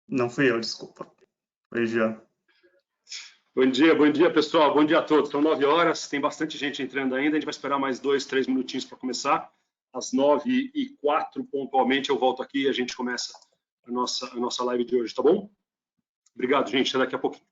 Não fui eu, desculpa. Foi Jean. Bom dia, pessoal. Bom dia a todos. São 9 horas, tem bastante gente entrando ainda. A gente vai esperar mais 2, 3 minutinhos para começar. Às 9h04, pontualmente, eu volto aqui e a gente começa a nossa live de hoje, tá bom? Obrigado, gente. Até daqui a pouquinho.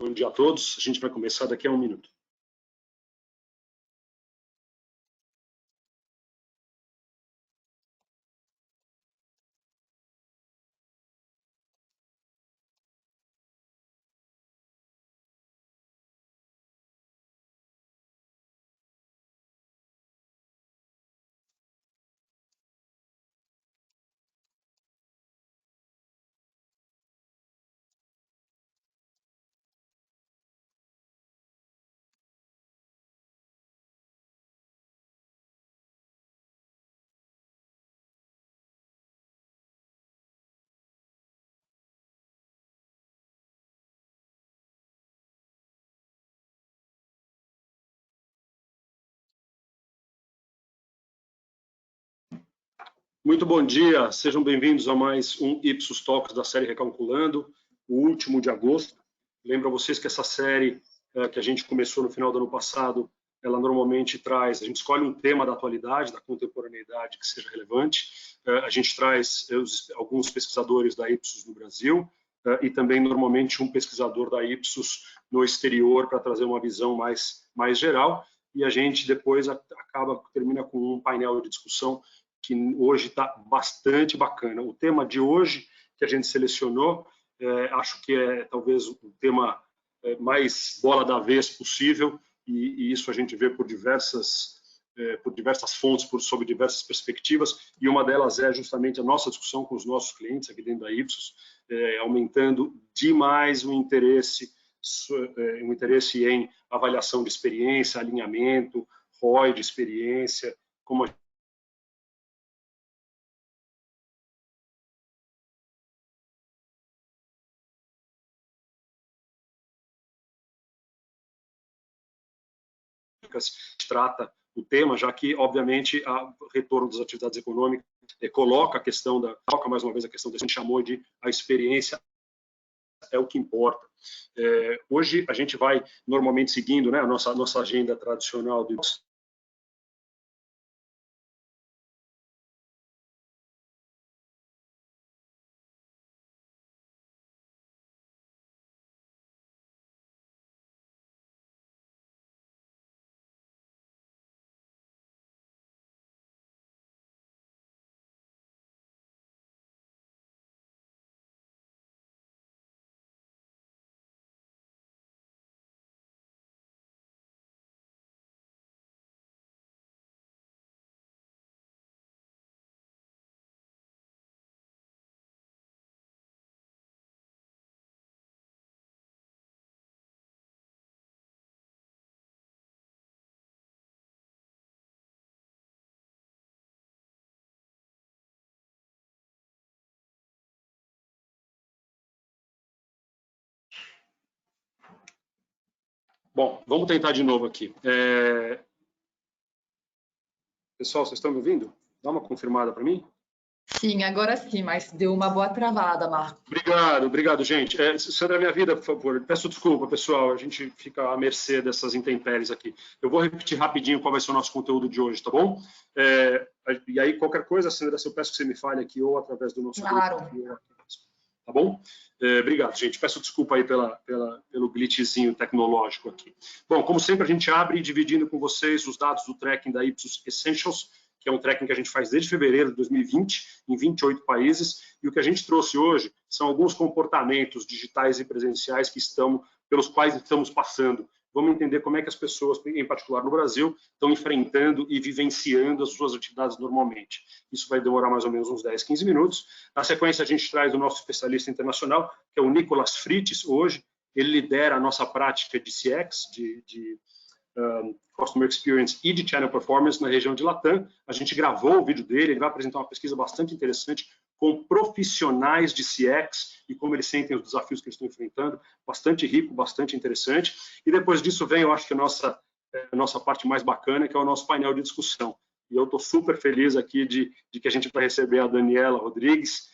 Bom dia a todos. A gente vai começar daqui a um minuto. Muito bom dia, sejam bem-vindos a mais um Ipsos Talks da série Recalculando, o último de agosto. Lembro a vocês que essa série que a gente começou no final do ano passado, ela normalmente traz, a gente escolhe um tema da atualidade, da contemporaneidade que seja relevante, a gente traz alguns pesquisadores da Ipsos no Brasil e também normalmente um pesquisador da Ipsos no exterior para trazer uma visão mais geral, e a gente depois termina com um painel de discussão que hoje está bastante bacana. O tema de hoje que a gente selecionou, acho que é talvez o tema mais bola da vez possível, e isso a gente vê por diversas fontes, sob diversas perspectivas, e uma delas é justamente a nossa discussão com os nossos clientes aqui dentro da Ipsos, aumentando demais o interesse em avaliação de experiência, alinhamento, ROI de experiência, como a trata o tema, já que, obviamente, o retorno das atividades econômicas coloca mais uma vez a questão que a gente chamou de a experiência é o que importa. Hoje a gente vai normalmente seguindo, né, a nossa agenda tradicional do Bom, vamos tentar de novo aqui. Pessoal, vocês estão me ouvindo? Dá uma confirmada para mim. Sim, agora sim, mas deu uma boa travada, Marco. Obrigado, gente. Sandra, minha vida, por favor. Peço desculpa, pessoal, a gente fica à mercê dessas intempéries aqui. Eu vou repetir rapidinho qual vai ser o nosso conteúdo de hoje, tá bom? E aí, qualquer coisa, Sandra, eu peço que você me fale aqui ou através do nosso grupo. Grupo, tá bom? Obrigado, gente. Peço desculpa aí pelo glitchzinho tecnológico aqui. Bom, como sempre, a gente abre dividindo com vocês os dados do tracking da Ipsos Essentials, que que é um tracking que a gente faz desde fevereiro de 2020, em 28 países, e o que a gente trouxe hoje são alguns comportamentos digitais e presenciais pelos quais estamos passando. Vamos entender como é que as pessoas, em particular no Brasil, estão enfrentando e vivenciando as suas atividades normalmente. Isso vai demorar mais ou menos uns 10, 15 minutos. Na sequência, a gente traz o nosso especialista internacional, que é o Nicolas Frites, hoje. Ele lidera a nossa prática de CX, de Customer Experience e de Channel Performance na região de Latam. A gente gravou o vídeo dele, ele vai apresentar uma pesquisa bastante interessante com profissionais de CX e como eles sentem os desafios que eles estão enfrentando, bastante rico, bastante interessante. E depois disso vem, eu acho que a nossa parte mais bacana, que é o nosso painel de discussão. E eu estou super feliz aqui de que a gente vai receber a Daniela Rodrigues,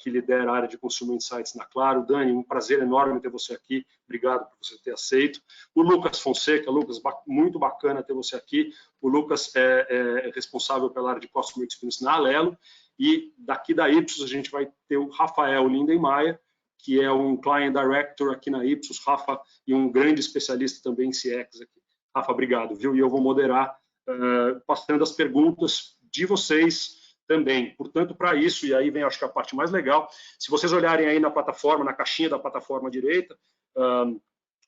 que lidera a área de Consumer Insights na Claro. Dani, um prazer enorme ter você aqui, obrigado por você ter aceito. O Lucas Fonseca, Lucas, muito bacana ter você aqui. O Lucas é responsável pela área de Customer Experience na Alelo, e daqui da Ipsos a gente vai ter o Rafael Lindenmayer, que é um Client Director aqui na Ipsos, Rafa, e um grande especialista também em CX aqui. Rafa, obrigado, viu? E eu vou moderar, passando as perguntas de vocês também. Portanto, para isso, e aí vem, acho que a parte mais legal, se vocês olharem aí na plataforma, na caixinha da plataforma direita,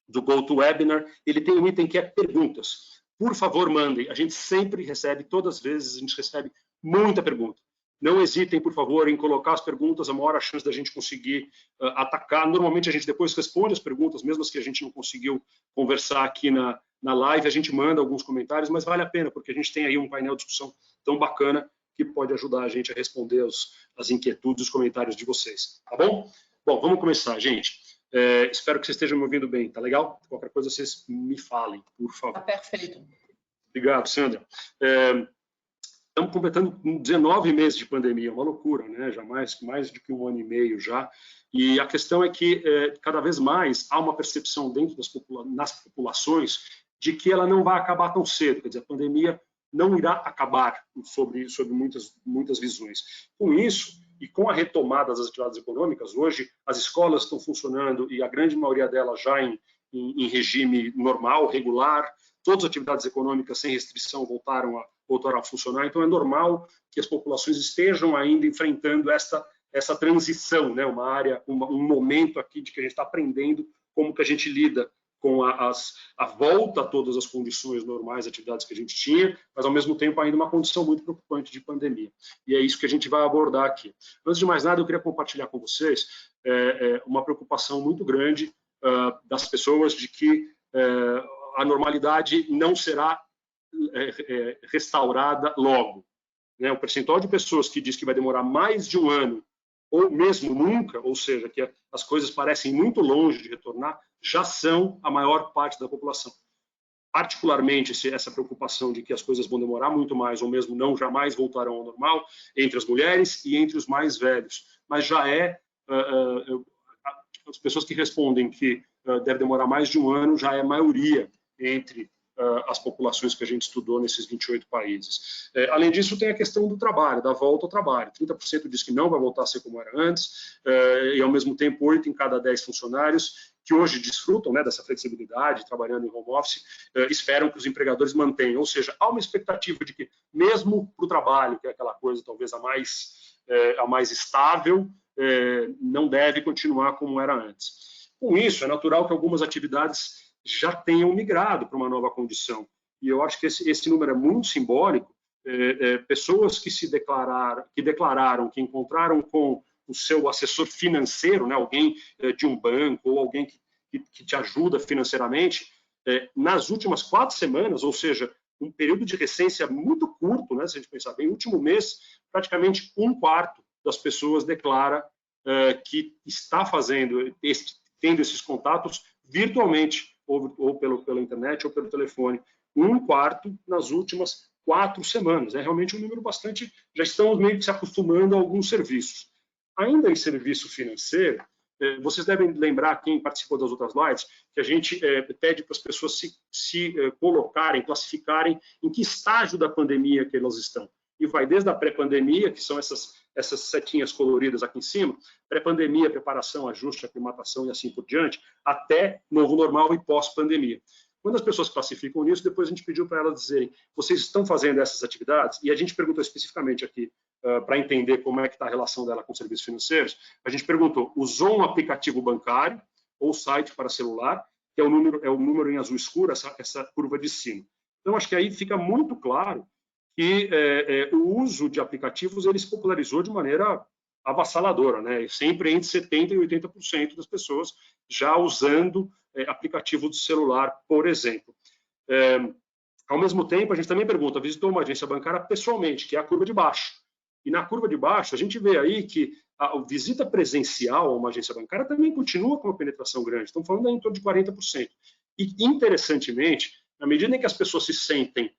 do GoToWebinar, ele tem um item que é perguntas. Por favor, mandem. A gente sempre recebe, todas as vezes, a gente recebe muita pergunta. Não hesitem, por favor, em colocar as perguntas, a maior chance da gente conseguir atacar. Normalmente, a gente depois responde as perguntas, mesmo as que a gente não conseguiu conversar aqui na live, a gente manda alguns comentários, mas vale a pena, porque a gente tem aí um painel de discussão tão bacana que pode ajudar a gente a responder as inquietudes, os comentários de vocês, tá bom? Bom, vamos começar, gente. Espero que vocês estejam me ouvindo bem, tá legal? Qualquer coisa, vocês me falem, por favor. Tá perfeito. Obrigado, Sandra. Estamos completando 19 meses de pandemia, uma loucura, né? Já mais do que 1 ano e meio já. E a questão é que cada vez mais há uma percepção dentro nas populações de que ela não vai acabar tão cedo. Quer dizer, a pandemia não irá acabar, sobre muitas visões. Com isso, e com a retomada das atividades econômicas, hoje as escolas estão funcionando, e a grande maioria delas já em regime normal, regular, todas as atividades econômicas sem restrição voltaram a funcionar, então é normal que as populações estejam ainda enfrentando essa transição, né? Um momento aqui de que a gente está aprendendo como que a gente lida com a volta a todas as condições normais, atividades que a gente tinha, mas ao mesmo tempo ainda uma condição muito preocupante de pandemia. E é isso que a gente vai abordar aqui. Antes de mais nada, eu queria compartilhar com vocês uma preocupação muito grande das pessoas de que a normalidade não será restaurada logo. Né? O percentual de pessoas que diz que vai demorar mais de 1 ano, ou mesmo nunca, ou seja, que as coisas parecem muito longe de retornar, já são a maior parte da população. Particularmente essa preocupação de que as coisas vão demorar muito mais, ou mesmo não jamais voltarão ao normal, entre as mulheres e entre os mais velhos. Mas já as pessoas que respondem que deve demorar mais de 1 ano, já é maioria entre as populações que a gente estudou nesses 28 países. Além disso, tem a questão do trabalho, da volta ao trabalho. 30% diz que não vai voltar a ser como era antes, e ao mesmo tempo 8 em cada 10 funcionários que hoje desfrutam, né, dessa flexibilidade, trabalhando em home office, esperam que os empregadores mantenham. Ou seja, há uma expectativa de que, mesmo para o trabalho, que é aquela coisa talvez a mais estável, não deve continuar como era antes. Com isso, é natural que algumas atividades já tenham migrado para uma nova condição. E eu acho que esse número é muito simbólico. Pessoas que declararam que encontraram com o seu assessor financeiro, né, alguém de um banco ou alguém que te ajuda financeiramente, nas últimas 4 semanas, ou seja, um período de recência muito curto, né, se a gente pensar bem, último mês, praticamente 1/4 das pessoas declara que está tendo esses contatos virtualmente, ou pela internet ou pelo telefone, 1/4 nas últimas 4 semanas. É realmente um número bastante. Já estamos meio que se acostumando a alguns serviços. Ainda em serviço financeiro, vocês devem lembrar, quem participou das outras lives, que a gente pede para as pessoas se colocarem, classificarem em que estágio da pandemia que elas estão. E vai desde a pré-pandemia, que são essas setinhas coloridas aqui em cima, pré-pandemia, preparação, ajuste, aclimatação e assim por diante, até novo normal e pós-pandemia. Quando as pessoas classificam nisso, depois a gente pediu para elas dizerem, vocês estão fazendo essas atividades? E a gente perguntou especificamente aqui, para entender como é que está a relação dela com serviços financeiros, a gente perguntou, usou um aplicativo bancário ou site para celular, que é o número em azul escuro, essa curva de cima. Então, acho que aí fica muito claro que o uso de aplicativos ele se popularizou de maneira avassaladora, né? Sempre entre 70% e 80% das pessoas já usando aplicativo de celular, por exemplo. Ao mesmo tempo, a gente também pergunta, visitou uma agência bancária pessoalmente, que é a curva de baixo. E na curva de baixo, a gente vê aí que a visita presencial a uma agência bancária também continua com uma penetração grande. Estamos falando aí em torno de 40%. E, interessantemente, na medida em que as pessoas se sentem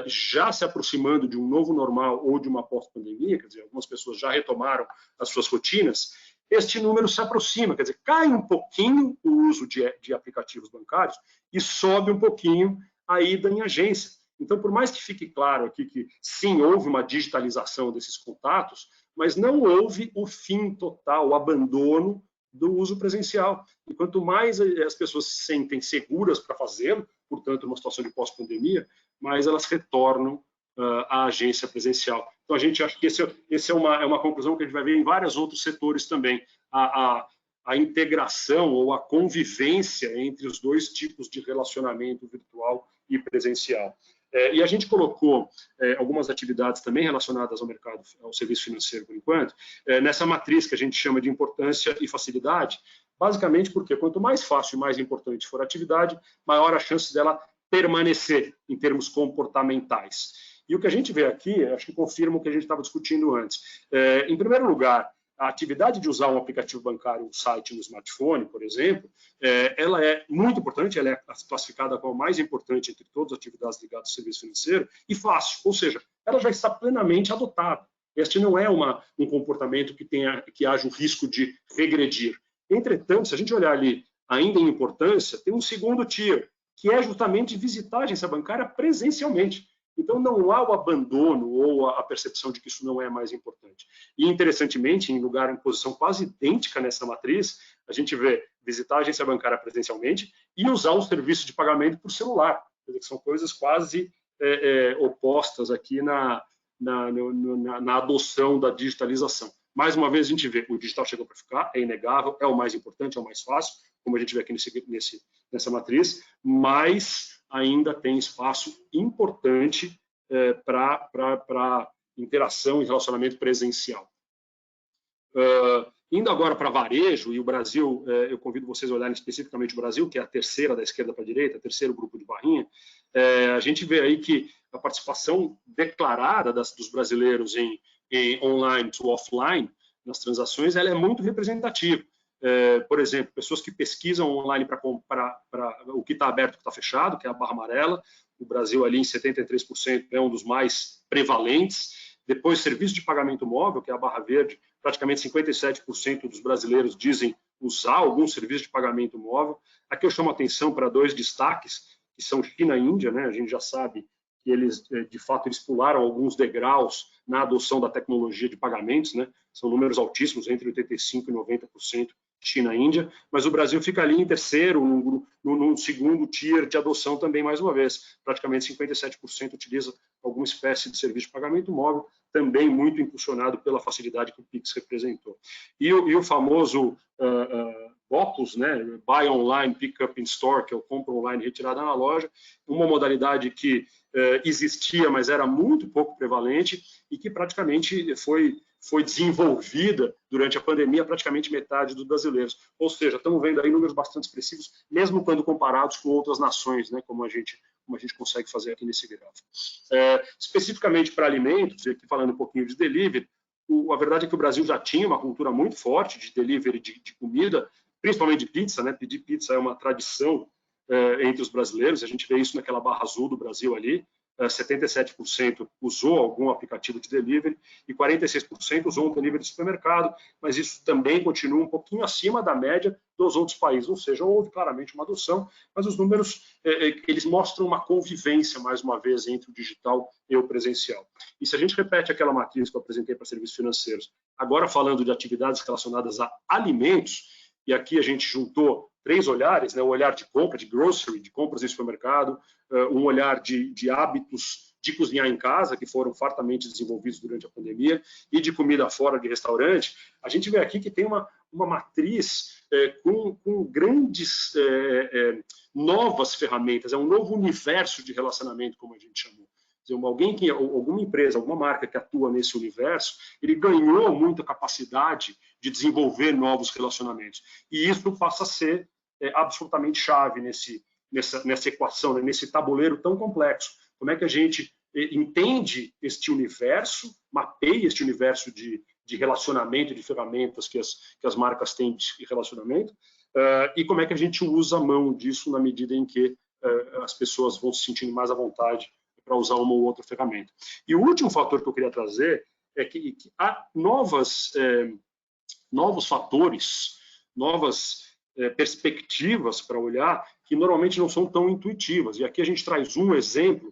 já se aproximando de um novo normal ou de uma pós-pandemia, quer dizer, algumas pessoas já retomaram as suas rotinas, este número se aproxima, quer dizer, cai um pouquinho o uso de aplicativos bancários e sobe um pouquinho a ida em agência. Então, por mais que fique claro aqui que, sim, houve uma digitalização desses contatos, mas não houve o fim total, o abandono do uso presencial. E quanto mais as pessoas se sentem seguras para fazê-lo, portanto, numa situação de pós-pandemia, mais elas retornam à agência presencial. Então, a gente acha que esse é uma conclusão que a gente vai ver em vários outros setores também. A integração ou a convivência entre os dois tipos de relacionamento virtual e presencial. E a gente colocou algumas atividades também relacionadas ao mercado, ao serviço financeiro, por enquanto, nessa matriz que a gente chama de importância e facilidade, basicamente porque quanto mais fácil e mais importante for a atividade, maior a chance dela permanecer em termos comportamentais. E o que a gente vê aqui, acho que confirma o que a gente estava discutindo antes. Em primeiro lugar, a atividade de usar um aplicativo bancário, um site no smartphone, por exemplo, ela é muito importante, ela é classificada como a mais importante entre todas as atividades ligadas ao serviço financeiro e fácil, ou seja, ela já está plenamente adotada. Este não é um comportamento que haja o risco de regredir. Entretanto, se a gente olhar ali ainda em importância, tem um segundo tier, que é justamente visitar a agência bancária presencialmente. Então, não há o abandono ou a percepção de que isso não é mais importante. E, interessantemente, em posição quase idêntica nessa matriz, a gente vê visitar a agência bancária presencialmente e usar o serviço de pagamento por celular. Quer dizer, que são coisas quase opostas aqui na adoção da digitalização. Mais uma vez, a gente vê o digital chegou para ficar, é inegável, é o mais importante, é o mais fácil, como a gente vê aqui nessa matriz, mas ainda tem espaço importante para interação e relacionamento presencial. Indo agora para varejo, e o Brasil, eu convido vocês a olharem especificamente o Brasil, que é a terceira da esquerda para a direita, terceiro grupo de barrinha, a gente vê aí que a participação declarada dos brasileiros em online to offline, nas transações, ela é muito representativa. Por exemplo, pessoas que pesquisam online para o que está aberto e o que está fechado, que é a barra amarela, o Brasil ali em 73% é um dos mais prevalentes. Depois, serviço de pagamento móvel, que é a barra verde, praticamente 57% dos brasileiros dizem usar algum serviço de pagamento móvel. Aqui eu chamo a atenção para dois destaques, que são China e Índia, né? A gente já sabe que eles, de fato, eles pularam alguns degraus na adoção da tecnologia de pagamentos, né? São números altíssimos, entre 85% e 90%. China e Índia, mas o Brasil fica ali em terceiro, no segundo tier de adoção também, mais uma vez. Praticamente 57% utiliza alguma espécie de serviço de pagamento móvel, também muito impulsionado pela facilidade que o Pix representou. E o famoso BOPUS, né? Buy Online, Pick Up in Store, que é o compra online retirada na loja, uma modalidade que existia, mas era muito pouco prevalente e que praticamente foi desenvolvida durante a pandemia, praticamente metade dos brasileiros. Ou seja, estamos vendo aí números bastante expressivos, mesmo quando comparados com outras nações, né, como a gente consegue fazer aqui nesse gráfico. Especificamente para alimentos, e aqui falando um pouquinho de delivery, a verdade é que o Brasil já tinha uma cultura muito forte de delivery de comida, principalmente de pizza, né? Pedir pizza é uma tradição entre os brasileiros, a gente vê isso naquela barra azul do Brasil ali, 77% usou algum aplicativo de delivery e 46% usou um delivery de supermercado, mas isso também continua um pouquinho acima da média dos outros países, ou seja, houve claramente uma adoção, mas os números eles mostram uma convivência, mais uma vez, entre o digital e o presencial. E se a gente repete aquela matriz que eu apresentei para serviços financeiros, agora falando de atividades relacionadas a alimentos, e aqui a gente juntou três olhares, né? O olhar de compra, de grocery, de compras em supermercado, um olhar de hábitos de cozinhar em casa, que foram fartamente desenvolvidos durante a pandemia, e de comida fora de restaurante. A gente vê aqui que tem uma matriz com grandes novas ferramentas, é um novo universo de relacionamento, como a gente chamou. Alguma empresa, alguma marca que atua nesse universo, ele ganhou muita capacidade de desenvolver novos relacionamentos. E isso passa a ser absolutamente chave nessa equação, né, nesse tabuleiro tão complexo. Como é que a gente entende este universo, mapeia este universo de relacionamento, de ferramentas que as marcas têm de relacionamento, e como é que a gente usa a mão disso na medida em que as pessoas vão se sentindo mais à vontade para usar uma ou outra ferramenta. E o último fator que eu queria trazer é que há novos fatores, novas perspectivas para olhar que normalmente não são tão intuitivas. E aqui a gente traz um exemplo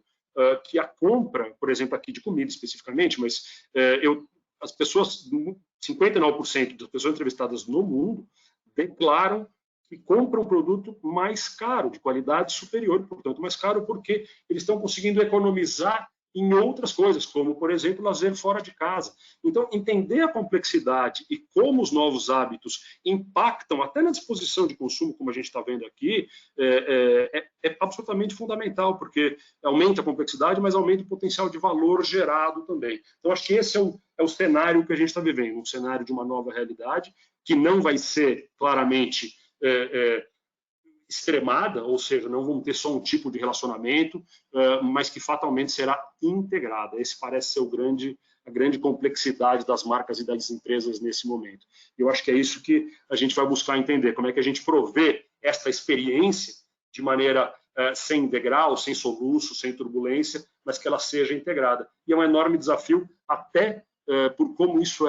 que a compra, por exemplo, aqui de comida especificamente, mas as pessoas, 59% das pessoas entrevistadas no mundo declaram que compram um produto mais caro, de qualidade superior, portanto mais caro, porque eles estão conseguindo economizar em outras coisas, como, por exemplo, lazer fora de casa. Então, entender a complexidade e como os novos hábitos impactam até na disposição de consumo, como a gente está vendo aqui, é absolutamente fundamental, porque aumenta a complexidade, mas aumenta o potencial de valor gerado também. Então, acho que esse é o cenário que a gente está vivendo, um cenário de uma nova realidade, que não vai ser claramente extremada, ou seja, não vamos ter só um tipo de relacionamento, mas que fatalmente será integrada. Esse parece ser a grande complexidade das marcas e das empresas nesse momento. Eu acho que é isso que a gente vai buscar entender, como é que a gente provê esta experiência de maneira sem degrau, sem soluço, sem turbulência, mas que ela seja integrada. E é um enorme desafio, até por como isso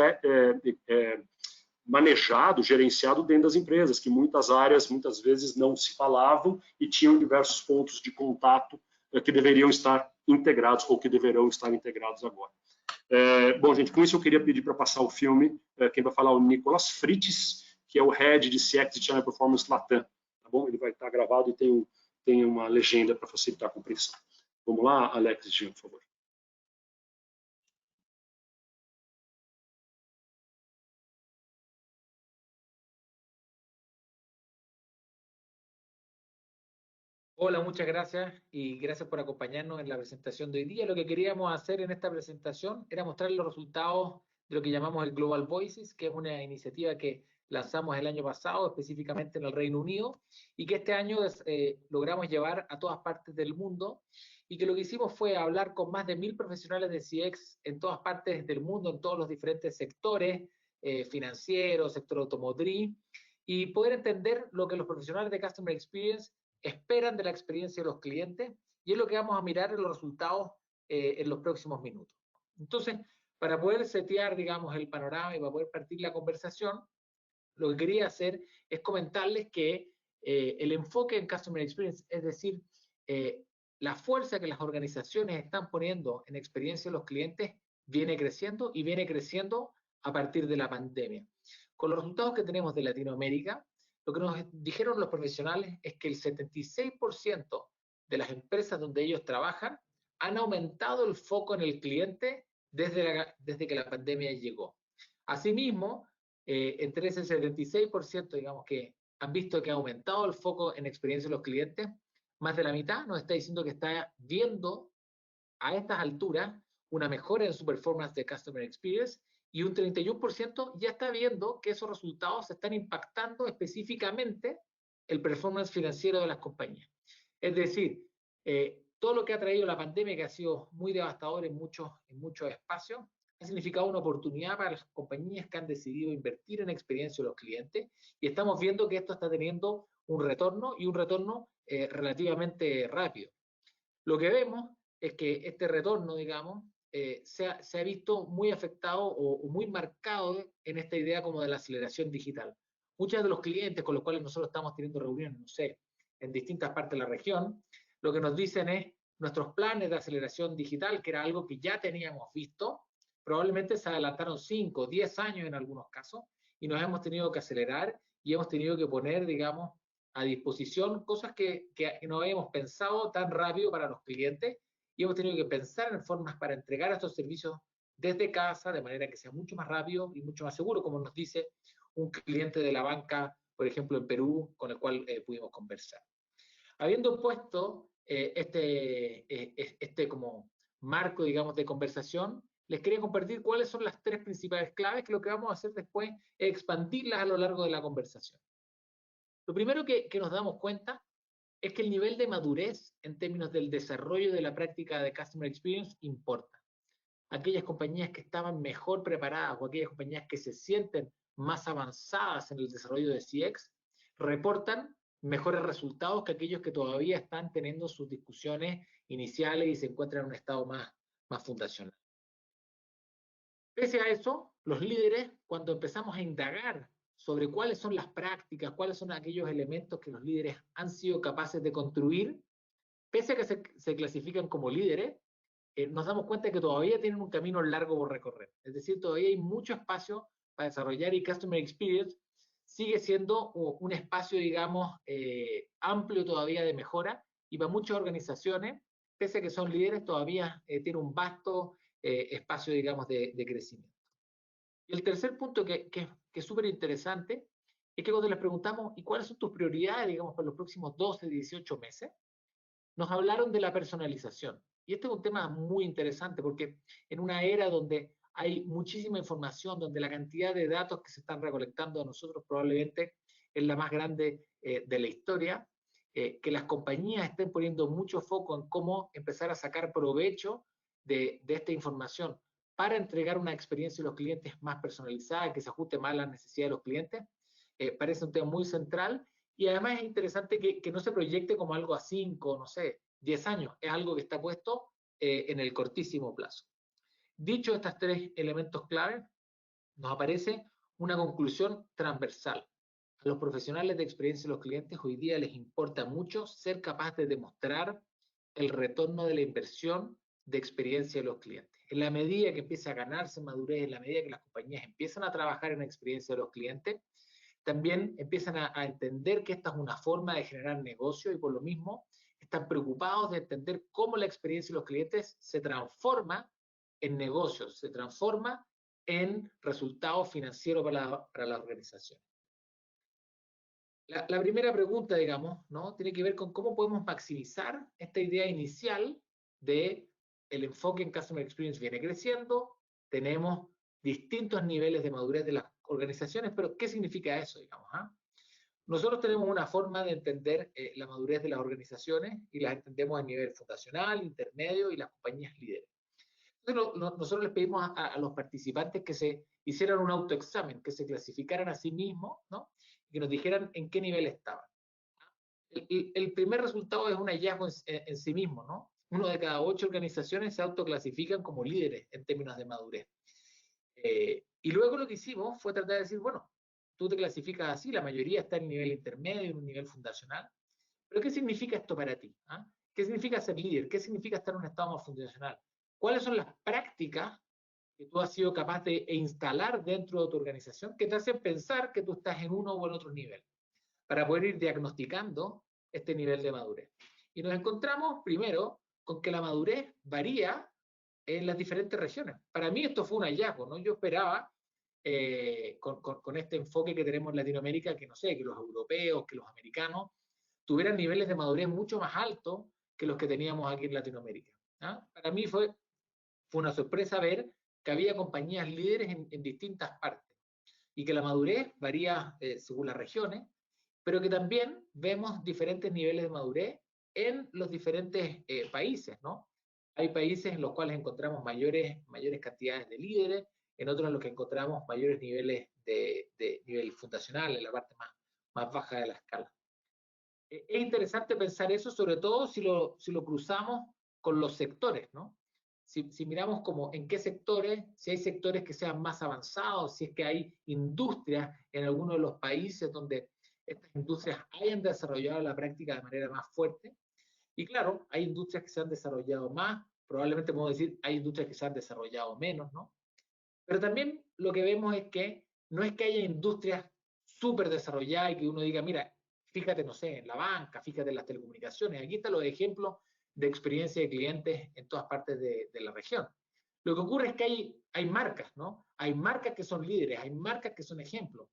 manejado, gerenciado dentro das empresas, que muitas áreas, muitas vezes, não se falavam e tinham diversos pontos de contato que deveriam estar integrados ou que deverão estar integrados agora. Bom, gente, com isso eu queria pedir para passar o filme, quem vai falar é o Nicolas Fritz, que é o Head de CX e Channel Performance Latam, tá bom? Ele vai estar gravado e tem uma legenda para facilitar a compreensão. Vamos lá, Alex, Jean, por favor. Hola, muchas gracias y gracias por acompañarnos en la presentación de hoy día. Lo que queríamos hacer en esta presentación era mostrar los resultados de lo que llamamos el Global Voices, que es una iniciativa que lanzamos el año pasado, específicamente en el Reino Unido, y que este año logramos llevar a todas partes del mundo, y que lo que hicimos fue hablar con más de 1000 profesionales de CX en todas partes del mundo, en todos los diferentes sectores, financieros, sector automotriz, y poder entender lo que los profesionales de Customer Experience esperan de la experiencia de los clientes, y es lo que vamos a mirar en los resultados en los próximos minutos. Entonces, para poder setear, digamos, el panorama y para poder partir la conversación, lo que quería hacer es comentarles que el enfoque en Customer Experience, es decir, la fuerza que las organizaciones están poniendo en experiencia de los clientes, viene creciendo y viene creciendo a partir de la pandemia. Con los resultados que tenemos de Latinoamérica, lo que nos dijeron los profesionales es que el 76% de las empresas donde ellos trabajan han aumentado el foco en el cliente desde que la pandemia llegó. Asimismo, entre ese 76%, digamos, que han visto que ha aumentado el foco en experiencia de los clientes, más de la mitad nos está diciendo que está viendo a estas alturas una mejora en su performance de Customer Experience, y un 31% ya está viendo que esos resultados están impactando específicamente el performance financiero de las compañías. Es decir, todo lo que ha traído la pandemia, que ha sido muy devastador en muchos espacios, ha significado una oportunidad para las compañías que han decidido invertir en experiencia de los clientes, y estamos viendo que esto está teniendo un retorno, y un retorno relativamente rápido. Lo que vemos es que este retorno, digamos, se ha visto muy afectado o muy marcado en esta idea como de la aceleración digital. Muchos de los clientes con los cuales nosotros estamos teniendo reuniones, no sé, en distintas partes de la región, lo que nos dicen es nuestros planes de aceleración digital, que era algo que ya teníamos visto, probablemente se adelantaron 5 o 10 años en algunos casos, y nos hemos tenido que acelerar y hemos tenido que poner, digamos, a disposición cosas que no habíamos pensado tan rápido para los clientes y hemos tenido que pensar en formas para entregar estos servicios desde casa de manera que sea mucho más rápido y mucho más seguro, como nos dice un cliente de la banca, por ejemplo, en Perú, con el cual pudimos conversar. Habiendo puesto este como marco, digamos, de conversación, les quería compartir cuáles son las 3 principales claves, que lo que vamos a hacer después es expandirlas a lo largo de la conversación. Lo primero que nos damos cuenta es que el nivel de madurez en términos del desarrollo de la práctica de Customer Experience importa. Aquellas compañías que estaban mejor preparadas o aquellas compañías que se sienten más avanzadas en el desarrollo de CX reportan mejores resultados que aquellos que todavía están teniendo sus discusiones iniciales y se encuentran en un estado más fundacional. Pese a eso, los líderes, cuando empezamos a indagar sobre cuáles son las prácticas, cuáles son aquellos elementos que los líderes han sido capaces de construir, pese a que se clasifican como líderes, nos damos cuenta de que todavía tienen un camino largo por recorrer. Es decir, todavía hay mucho espacio para desarrollar y Customer Experience sigue siendo un espacio, digamos, amplio todavía de mejora y para muchas organizaciones, pese a que son líderes, todavía tiene un vasto espacio, digamos, de crecimiento. Y el tercer punto que es súper interesante es que cuando les preguntamos, ¿y cuáles son tus prioridades, digamos, para los próximos 12, 18 meses? Nos hablaron de la personalización. Y este es un tema muy interesante porque en una era donde hay muchísima información, donde la cantidad de datos que se están recolectando a nosotros probablemente es la más grande de la historia, que las compañías estén poniendo mucho foco en cómo empezar a sacar provecho de esta información para entregar una experiencia a los clientes más personalizada, que se ajuste más a las necesidades de los clientes, parece un tema muy central. Y además es interesante que no se proyecte como algo a 5, no sé, 10 años. Es algo que está puesto en el cortísimo plazo. Dicho estos 3 elementos clave, nos aparece una conclusión transversal. A los profesionales de experiencia y los clientes hoy día les importa mucho ser capaz de demostrar el retorno de la inversión de experiencia de los clientes. En la medida que empieza a ganarse madurez, en la medida que las compañías empiezan a trabajar en la experiencia de los clientes, también empiezan a entender que esta es una forma de generar negocio y por lo mismo están preocupados de entender cómo la experiencia de los clientes se transforma en negocios, se transforma en resultados financieros para la organización. La primera pregunta, digamos, ¿no? Tiene que ver con cómo podemos maximizar esta idea inicial de el enfoque en Customer Experience viene creciendo, tenemos distintos niveles de madurez de las organizaciones, pero ¿qué significa eso, digamos? Nosotros tenemos una forma de entender la madurez de las organizaciones y las entendemos a nivel fundacional, intermedio y las compañías líderes. Entonces, nosotros les pedimos a los participantes que se hicieran un autoexamen, que se clasificaran a sí mismos, ¿no? Y que nos dijeran en qué nivel estaban. El primer resultado es un hallazgo en sí mismo, ¿no? 1 de cada 8 organizaciones se autoclasifican como líderes en términos de madurez. Y luego lo que hicimos fue tratar de decir, bueno, tú te clasificas así, la mayoría está en el nivel intermedio, en un nivel fundacional, pero ¿qué significa esto para ti? ¿Qué significa ser líder? ¿Qué significa estar en un estado más fundacional? ¿Cuáles son las prácticas que tú has sido capaz de instalar dentro de tu organización que te hacen pensar que tú estás en uno o en otro nivel? Para poder ir diagnosticando este nivel de madurez. Y nos encontramos primero con que la madurez varía en las diferentes regiones. Para mí esto fue un hallazgo, ¿no? Yo esperaba, con este enfoque que tenemos en Latinoamérica, que no sé, que los europeos, que los americanos tuvieran niveles de madurez mucho más altos que los que teníamos aquí en Latinoamérica. Para mí fue una sorpresa ver que había compañías líderes en distintas partes y que la madurez varía según las regiones, pero que también vemos diferentes niveles de madurez en los diferentes países, ¿no? Hay países en los cuales encontramos mayores cantidades de líderes, en otros en los que encontramos mayores niveles de nivel fundacional, en la parte más baja de la escala. Es interesante pensar eso, sobre todo si lo cruzamos con los sectores, ¿no? Si miramos como en qué sectores, si hay sectores que sean más avanzados, si es que hay industrias en algunos de los países donde estas industrias hayan desarrollado la práctica de manera más fuerte. Y claro, hay industrias que se han desarrollado más, probablemente podemos decir hay industrias que se han desarrollado menos, ¿no? Pero también lo que vemos es que no es que haya industrias súper desarrolladas y que uno diga, mira, fíjate, no sé, en la banca, fíjate en las telecomunicaciones. Aquí están los ejemplos de experiencia de clientes en todas partes de la región. Lo que ocurre es que hay marcas, ¿no? Hay marcas que son líderes, hay marcas que son ejemplos.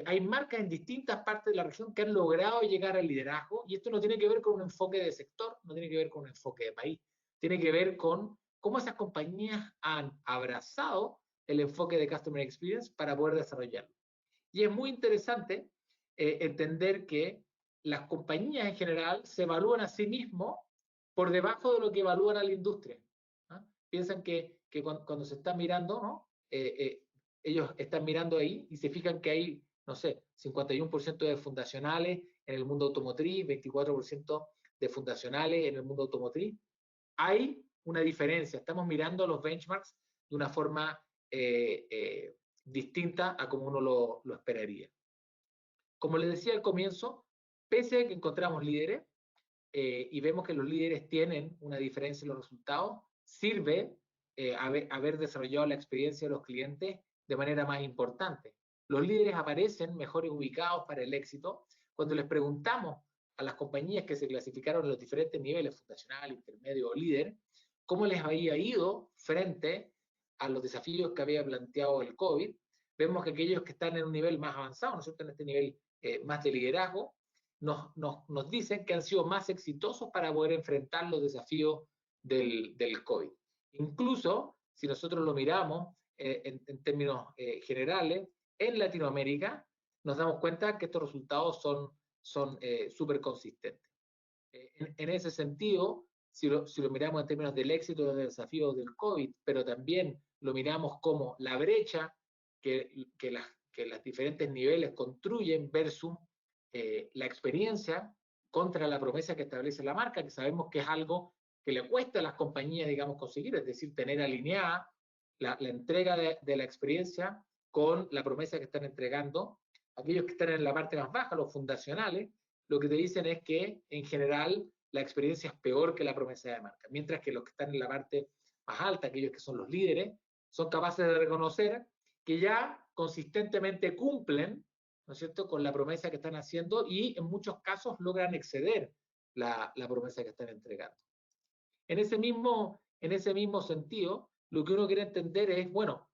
Hay marcas en distintas partes de la región que han logrado llegar al liderazgo, y esto no tiene que ver con un enfoque de sector, no tiene que ver con un enfoque de país, tiene que ver con cómo esas compañías han abrazado el enfoque de Customer Experience para poder desarrollarlo. Y es muy interesante entender que las compañías en general se evalúan a sí mismos por debajo de lo que evalúan a la industria. ¿Ah? Piensan que cuando se está mirando, ¿no? Ellos están mirando ahí y se fijan que hay, no sé, 51% de fundacionales en el mundo automotriz, 24% de fundacionales en el mundo automotriz. Hay una diferencia, estamos mirando los benchmarks de una forma distinta a como uno lo esperaría. Como les decía al comienzo, pese a que encontramos líderes y vemos que los líderes tienen una diferencia en los resultados, sirve haber desarrollado la experiencia de los clientes de manera más importante. Los líderes aparecen mejores ubicados para el éxito cuando les preguntamos a las compañías que se clasificaron en los diferentes niveles, fundacional, intermedio o líder, cómo les había ido frente a los desafíos que había planteado el COVID. Vemos que aquellos que están en un nivel más avanzado, ¿no es cierto?, en este nivel más de liderazgo, nos dicen que han sido más exitosos para poder enfrentar los desafíos del COVID. Incluso, si nosotros lo miramos en términos generales, en Latinoamérica, nos damos cuenta que estos resultados son súper consistentes. En ese sentido, si lo miramos en términos del éxito de los desafíos del COVID, pero también lo miramos como la brecha que los diferentes niveles construyen versus la experiencia contra la promesa que establece la marca, que sabemos que es algo que le cuesta a las compañías, digamos, conseguir, es decir, tener alineada la entrega de la experiencia con la promesa que están entregando. Aquellos que están en la parte más baja, los fundacionales, lo que te dicen es que en general la experiencia es peor que la promesa de marca, mientras que los que están en la parte más alta, aquellos que son los líderes, son capaces de reconocer que ya consistentemente cumplen, ¿no es cierto?, con la promesa que están haciendo y en muchos casos logran exceder la promesa que están entregando. En ese mismo sentido, lo que uno quiere entender es, bueno,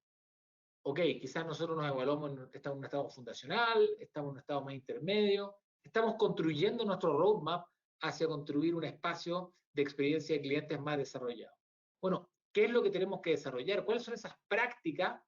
ok, quizás nosotros nos evaluamos, estamos en un estado fundacional, estamos en un estado más intermedio, estamos construyendo nuestro roadmap hacia construir un espacio de experiencia de clientes más desarrollado. Bueno, ¿qué es lo que tenemos que desarrollar? ¿Cuáles son esas prácticas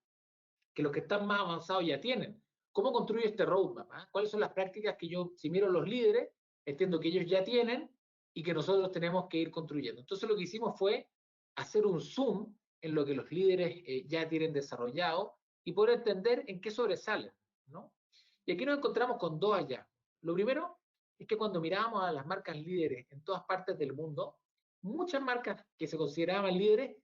que los que están más avanzados ya tienen? ¿Cómo construyo este roadmap? ¿Cuáles son las prácticas que yo, si miro los líderes, entiendo que ellos ya tienen y que nosotros tenemos que ir construyendo? Entonces lo que hicimos fue hacer un zoom en lo que los líderes ya tienen desarrollado y poder entender en qué sobresalen, ¿no? Y aquí nos encontramos con dos hallazgos. Lo primero es que cuando mirábamos a las marcas líderes en todas partes del mundo, muchas marcas que se consideraban líderes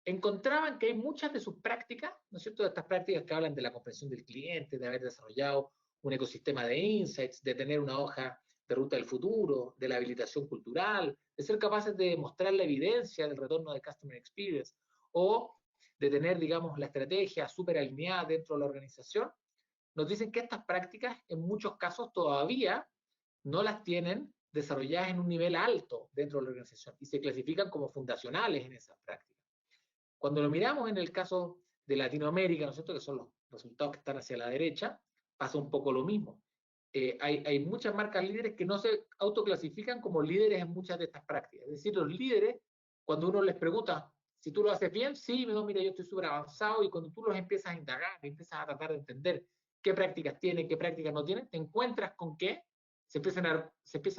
encontraban que hay muchas de sus prácticas, ¿no es cierto?, de estas prácticas que hablan de la comprensión del cliente, de haber desarrollado un ecosistema de insights, de tener una hoja de ruta del futuro, de la habilitación cultural, de ser capaces de mostrar la evidencia del retorno de Customer Experience, o de tener, digamos, la estrategia súper alineada dentro de la organización, nos dicen que estas prácticas en muchos casos todavía no las tienen desarrolladas en un nivel alto dentro de la organización y se clasifican como fundacionales en esas prácticas. Cuando lo miramos en el caso de Latinoamérica, ¿no es cierto?, que son los resultados que están hacia la derecha, pasa un poco lo mismo. Hay muchas marcas líderes que no se autoclasifican como líderes en muchas de estas prácticas. Es decir, los líderes, cuando uno les pregunta, si tú lo haces bien, sí, no, mira, yo estoy súper avanzado, y cuando tú los empiezas a indagar, empiezas a tratar de entender qué prácticas tienen, qué prácticas no tienen, te encuentras con que se empiezan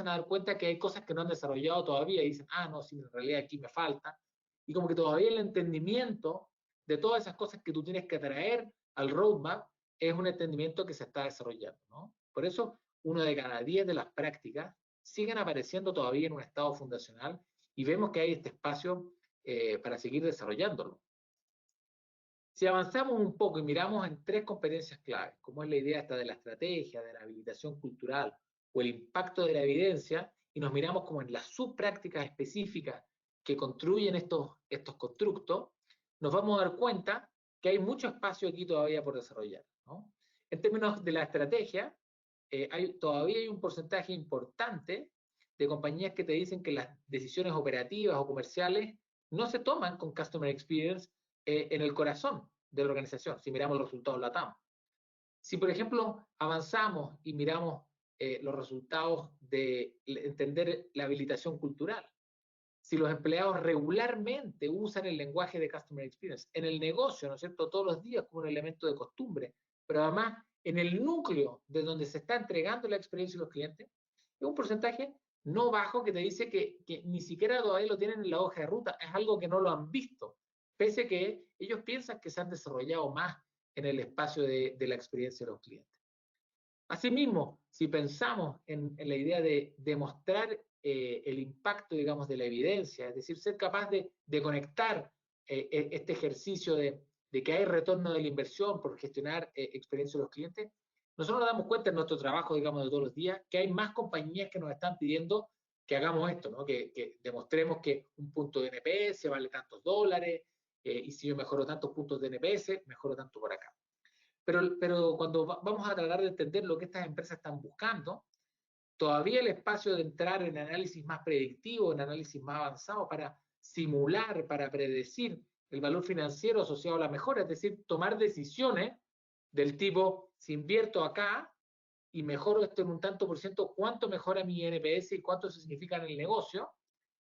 a dar cuenta que hay cosas que no han desarrollado todavía y dicen, no, sí, en realidad aquí me falta. Y como que todavía el entendimiento de todas esas cosas que tú tienes que traer al roadmap es un entendimiento que se está desarrollando, ¿no? Por eso, 1 de cada 10 de las prácticas siguen apareciendo todavía en un estado fundacional y vemos que hay este espacio para seguir desarrollándolo. Si avanzamos un poco y miramos en 3 competencias claves, como es la idea esta de la estrategia, de la habilitación cultural o el impacto de la evidencia, y nos miramos como en las subprácticas específicas que construyen estos constructos, nos vamos a dar cuenta que hay mucho espacio aquí todavía por desarrollar, ¿no? En términos de la estrategia, todavía hay un porcentaje importante de compañías que te dicen que las decisiones operativas o comerciales no se toman con Customer Experience en el corazón de la organización, si miramos los resultados LATAM. Si, por ejemplo, avanzamos y miramos los resultados de entender la habilitación cultural, si los empleados regularmente usan el lenguaje de Customer Experience en el negocio, ¿no es cierto?, todos los días como un elemento de costumbre, pero además en el núcleo de donde se está entregando la experiencia a los clientes, es un porcentaje no bajo que te dice que ni siquiera todavía lo tienen en la hoja de ruta, es algo que no lo han visto, pese a que ellos piensan que se han desarrollado más en el espacio de la experiencia de los clientes. Asimismo, si pensamos en la idea de demostrar el impacto, digamos, de la evidencia, es decir, ser capaz de conectar este ejercicio de que hay retorno de la inversión por gestionar experiencia de los clientes, nosotros nos damos cuenta en nuestro trabajo, digamos, de todos los días, que hay más compañías que nos están pidiendo que hagamos esto, ¿no? Que demostremos que un punto de NPS vale tantos dólares, y si yo mejoro tantos puntos de NPS, mejoro tanto por acá. Pero cuando vamos a tratar de entender lo que estas empresas están buscando, todavía el espacio de entrar en análisis más predictivo, en análisis más avanzado para simular, para predecir el valor financiero asociado a la mejora, es decir, tomar decisiones del tipo, si invierto acá y mejoro esto en un tanto por ciento, ¿cuánto mejora mi NPS y cuánto eso significa en el negocio?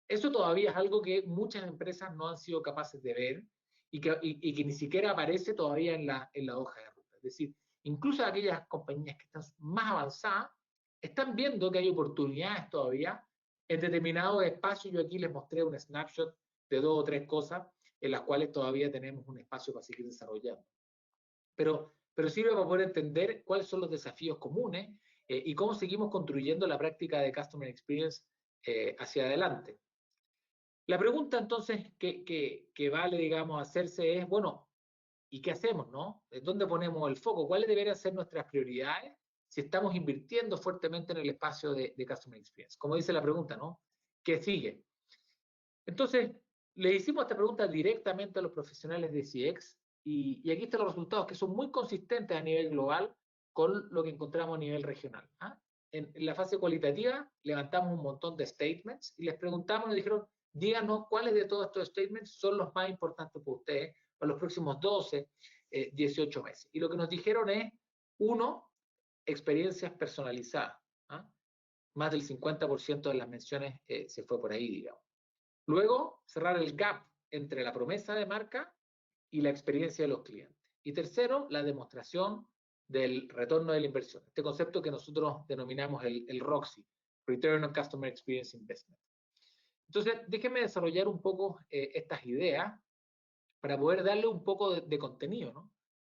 Eso todavía es algo que muchas empresas no han sido capaces de ver y que ni siquiera aparece todavía en la hoja de ruta. Es decir, incluso aquellas compañías que están más avanzadas están viendo que hay oportunidades todavía en determinados espacios. Yo aquí les mostré un snapshot de 2 o 3 cosas en las cuales todavía tenemos un espacio para seguir desarrollando. Pero sirve para poder entender cuáles son los desafíos comunes y cómo seguimos construyendo la práctica de Customer Experience hacia adelante. La pregunta entonces que vale, digamos, hacerse es, bueno, ¿y qué hacemos, no? ¿Dónde ponemos el foco? ¿Cuáles deberían ser nuestras prioridades si estamos invirtiendo fuertemente en el espacio de Customer Experience? Como dice la pregunta, ¿no? ¿Qué sigue? Entonces, le hicimos esta pregunta directamente a los profesionales de CX y aquí están los resultados que son muy consistentes a nivel global con lo que encontramos a nivel regional. ¿Ah? En la fase cualitativa levantamos un montón de statements y les preguntamos, nos dijeron, díganos cuáles de todos estos statements son los más importantes para ustedes para los próximos 12, 18 meses. Y lo que nos dijeron es, 1, experiencias personalizadas. ¿Ah? Más del 50% de las menciones se fue por ahí, digamos. Luego, cerrar el gap entre la promesa de marca y la experiencia de los clientes. Y tercero, la demostración del retorno de la inversión. Este concepto que nosotros denominamos el ROXI, Return on Customer Experience Investment. Entonces, déjenme desarrollar un poco estas ideas para poder darle un poco de contenido, ¿no?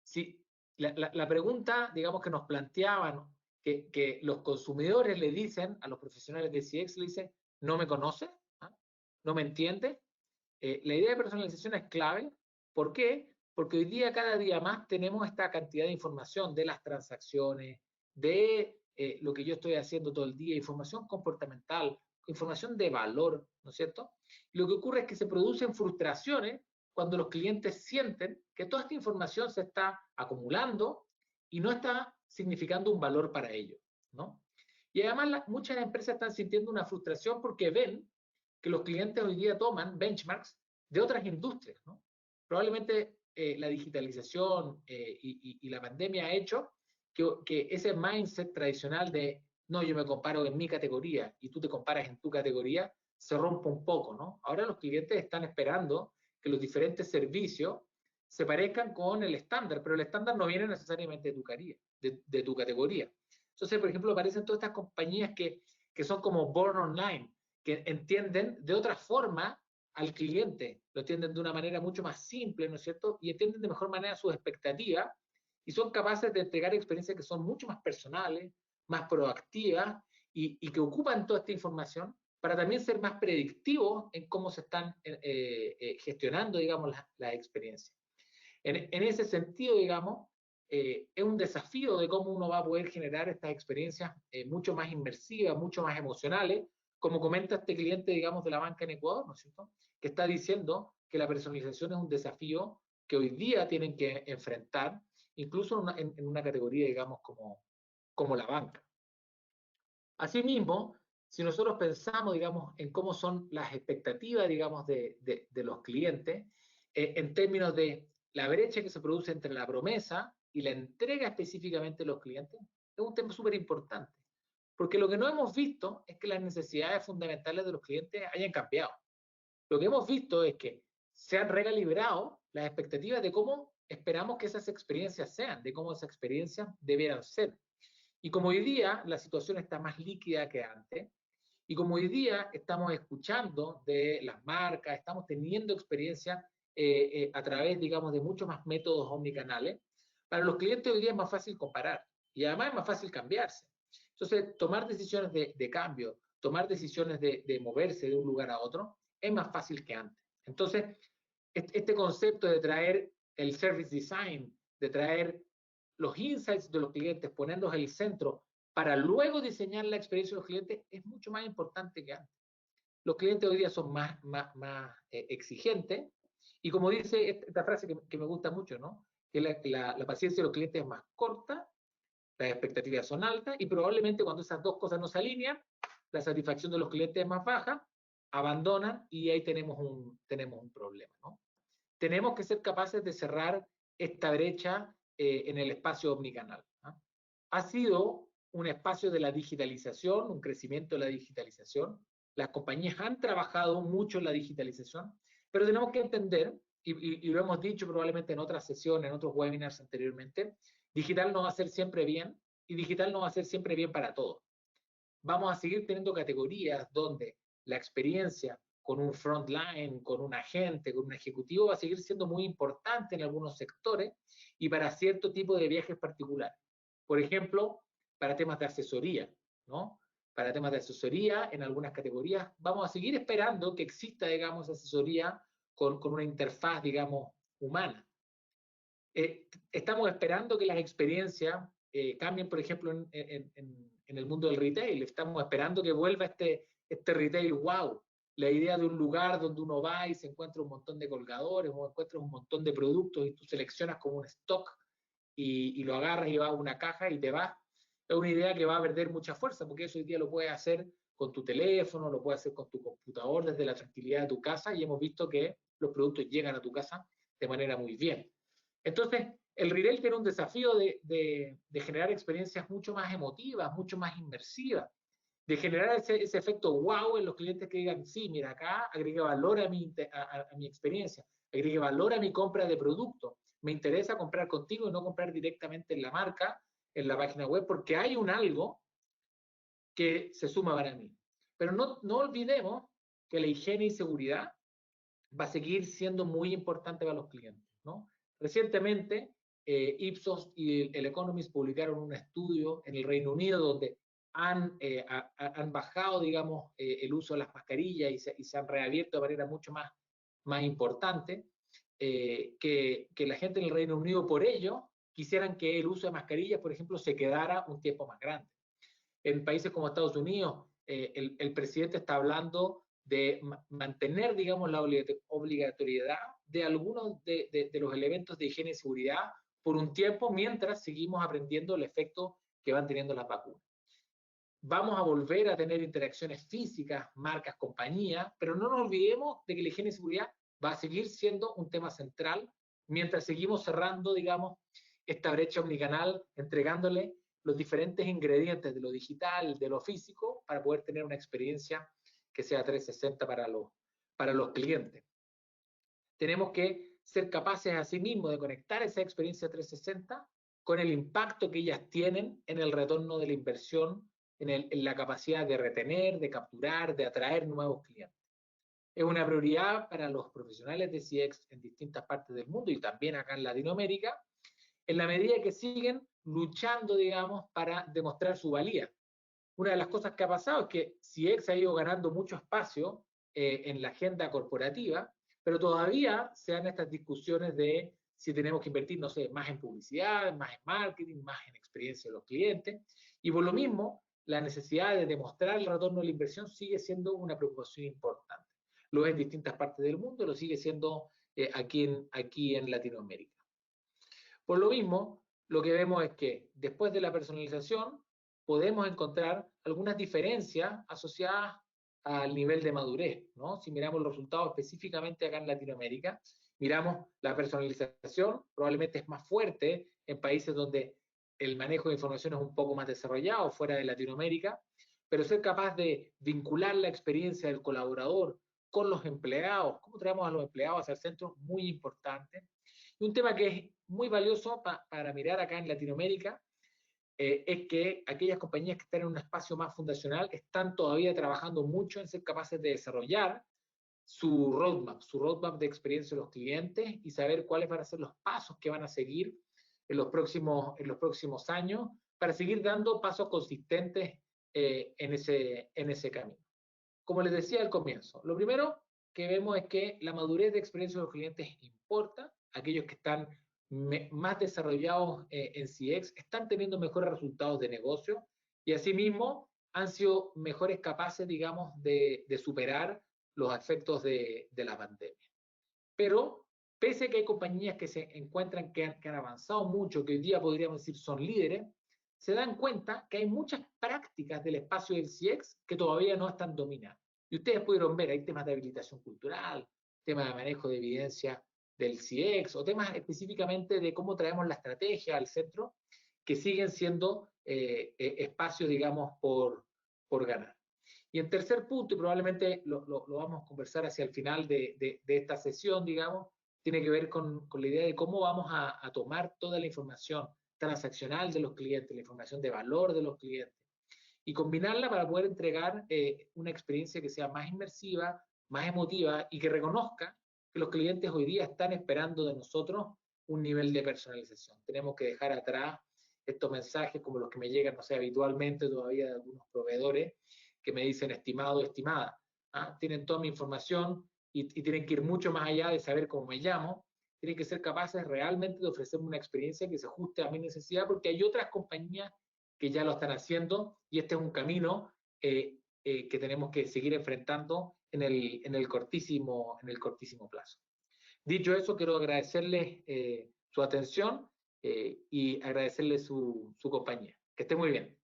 Si la pregunta, digamos, que nos planteaban, que los consumidores le dicen a los profesionales de CX, le dicen, ¿no me conoce? ¿Ah? ¿No me entiende? La idea de personalización es clave. ¿Por qué? Porque hoy día, cada día más, tenemos esta cantidad de información de las transacciones, de lo que yo estoy haciendo todo el día, información comportamental, información de valor, ¿no es cierto? Lo que ocurre es que se producen frustraciones cuando los clientes sienten que toda esta información se está acumulando y no está significando un valor para ellos, ¿no? Y además muchas empresas están sintiendo una frustración porque ven que los clientes hoy día toman benchmarks de otras industrias, ¿no? Probablemente la digitalización y la pandemia ha hecho que ese mindset tradicional de no, yo me comparo en mi categoría y tú te comparas en tu categoría, se rompa un poco, ¿no? Ahora los clientes están esperando que los diferentes servicios se parezcan con el estándar, pero el estándar no viene necesariamente de tu categoría. Entonces, por ejemplo, aparecen todas estas compañías que son como born online, que entienden de otra forma al cliente, lo entienden de una manera mucho más simple, ¿no es cierto? Y entienden de mejor manera sus expectativas y son capaces de entregar experiencias que son mucho más personales, más proactivas y que ocupan toda esta información para también ser más predictivos en cómo se están gestionando, digamos, la experiencia. En ese sentido, digamos, es un desafío de cómo uno va a poder generar estas experiencias mucho más inmersivas, mucho más emocionales, como comenta este cliente, digamos, de la banca en Ecuador, ¿no es cierto?, que está diciendo que la personalización es un desafío que hoy día tienen que enfrentar, incluso en una categoría, digamos, como la banca. Asimismo, si nosotros pensamos, digamos, en cómo son las expectativas, digamos, de los clientes, en términos de la brecha que se produce entre la promesa y la entrega específicamente de los clientes, es un tema súper importante. Porque lo que no hemos visto es que las necesidades fundamentales de los clientes hayan cambiado. Lo que hemos visto es que se han recalibrado las expectativas de cómo esperamos que esas experiencias sean, de cómo esas experiencias debieran ser. Y como hoy día la situación está más líquida que antes, y como hoy día estamos escuchando de las marcas, estamos teniendo experiencia a través, digamos, de muchos más métodos omnicanales, para los clientes hoy día es más fácil comparar y además es más fácil cambiarse. Entonces, tomar decisiones de cambio, tomar decisiones de moverse de un lugar a otro, es más fácil que antes. Entonces, este concepto de traer el service design, de traer los insights de los clientes, ponerlos en el centro para luego diseñar la experiencia de los clientes, es mucho más importante que antes. Los clientes hoy día son más exigentes y como dice esta frase que me gusta mucho, ¿no? Que la paciencia de los clientes es más corta, las expectativas son altas y probablemente cuando esas dos cosas no se alinean, la satisfacción de los clientes es más baja, abandonan y ahí tenemos un problema, ¿no? Tenemos que ser capaces de cerrar esta brecha en el espacio omnicanal, ¿no? Ha sido un espacio de la digitalización, un crecimiento de la digitalización. Las compañías han trabajado mucho en la digitalización, pero tenemos que entender, y lo hemos dicho probablemente en otras sesiones, en otros webinars anteriormente, digital no va a ser siempre bien y digital no va a ser siempre bien para todos. Vamos a seguir teniendo categorías donde la experiencia con un frontline, con un agente, con un ejecutivo va a seguir siendo muy importante en algunos sectores y para cierto tipo de viajes particulares. Por ejemplo, para temas de asesoría, ¿no? Para temas de asesoría en algunas categorías vamos a seguir esperando que exista, digamos, asesoría con una interfaz, digamos, humana. Estamos esperando que las experiencias cambien, por ejemplo, en el mundo del retail. Estamos esperando que vuelva este retail wow. La idea de un lugar donde uno va y se encuentra un montón de colgadores o encuentras un montón de productos y tú seleccionas como un stock y lo agarras y vas a una caja y te vas. Es una idea que va a perder mucha fuerza porque eso hoy día lo puedes hacer con tu teléfono, lo puedes hacer con tu computador desde la tranquilidad de tu casa y hemos visto que los productos llegan a tu casa de manera muy bien. Entonces, el retail tiene un desafío de generar experiencias mucho más emotivas, mucho más inmersivas, de generar ese efecto wow en los clientes que digan, sí, mira, acá agregué valor a mi experiencia, agregué valor a mi compra de producto, me interesa comprar contigo y no comprar directamente en la marca, en la página web, porque hay un algo que se suma para mí. Pero no olvidemos que la higiene y seguridad va a seguir siendo muy importante para los clientes, ¿no? Recientemente, Ipsos y el Economist publicaron un estudio en el Reino Unido donde han bajado, digamos, el uso de las mascarillas y se han reabierto de manera mucho más importante, que la gente en el Reino Unido por ello quisieran que el uso de mascarillas, por ejemplo, se quedara un tiempo más grande. En países como Estados Unidos, el presidente está hablando de mantener, digamos, la obligatoriedad de algunos de los elementos de higiene y seguridad por un tiempo mientras seguimos aprendiendo el efecto que van teniendo las vacunas. Vamos a volver a tener interacciones físicas, marcas, compañías, pero no nos olvidemos de que la higiene y seguridad va a seguir siendo un tema central mientras seguimos cerrando, digamos, esta brecha omnicanal, entregándole los diferentes ingredientes de lo digital, de lo físico, para poder tener una experiencia que sea 360 para los clientes. Tenemos que ser capaces a sí mismos de conectar esa experiencia 360 con el impacto que ellas tienen en el retorno de la inversión, en la capacidad de retener, de capturar, de atraer nuevos clientes. Es una prioridad para los profesionales de CX en distintas partes del mundo y también acá en Latinoamérica, en la medida que siguen luchando, digamos, para demostrar su valía. Una de las cosas que ha pasado es que CX ha ido ganando mucho espacio en la agenda corporativa, pero todavía se dan estas discusiones de si tenemos que invertir, no sé, más en publicidad, más en marketing, más en experiencia de los clientes, y por lo mismo, la necesidad de demostrar el retorno de la inversión sigue siendo una preocupación importante. Lo es en distintas partes del mundo, lo sigue siendo aquí en Latinoamérica. Por lo mismo, lo que vemos es que después de la personalización, podemos encontrar algunas diferencias asociadas al nivel de madurez, ¿no? Si miramos los resultados específicamente acá en Latinoamérica, miramos la personalización, probablemente es más fuerte en países donde el manejo de información es un poco más desarrollado, fuera de Latinoamérica, pero ser capaz de vincular la experiencia del colaborador con los empleados, cómo traemos a los empleados hacia el centro, muy importante. Y un tema que es muy valioso para mirar acá en Latinoamérica, es que aquellas compañías que están en un espacio más fundacional están todavía trabajando mucho en ser capaces de desarrollar su roadmap de experiencia de los clientes y saber cuáles van a ser los pasos que van a seguir en los próximos años para seguir dando pasos consistentes en ese camino. Como les decía al comienzo, lo primero que vemos es que la madurez de experiencia de los clientes importa. Aquellos que están más desarrollados en CX están teniendo mejores resultados de negocio y asimismo han sido mejores capaces, digamos, de superar los efectos de la pandemia. Pero pese a que hay compañías que se encuentran que han avanzado mucho, que hoy día podríamos decir son líderes, se dan cuenta que hay muchas prácticas del espacio del CX que todavía no están dominadas. Y ustedes pudieron ver, hay temas de habilitación cultural, temas de manejo de evidencia del CX, o temas específicamente de cómo traemos la estrategia al centro, que siguen siendo espacios, digamos, por ganar. Y en tercer punto, y probablemente lo vamos a conversar hacia el final de esta sesión, digamos, tiene que ver con la idea de cómo vamos a tomar toda la información transaccional de los clientes, la información de valor de los clientes, y combinarla para poder entregar una experiencia que sea más inmersiva, más emotiva y que reconozca que los clientes hoy día están esperando de nosotros un nivel de personalización. Tenemos que dejar atrás estos mensajes como los que me llegan, no sé, habitualmente todavía de algunos proveedores que me dicen estimado, estimada. Tienen toda mi información y tienen que ir mucho más allá de saber cómo me llamo. Tienen que ser capaces realmente de ofrecerme una experiencia que se ajuste a mi necesidad, porque hay otras compañías que ya lo están haciendo y este es un camino que tenemos que seguir enfrentando en el cortísimo plazo. Dicho eso, quiero agradecerles su atención y agradecerles su compañía. Que esté muy bien.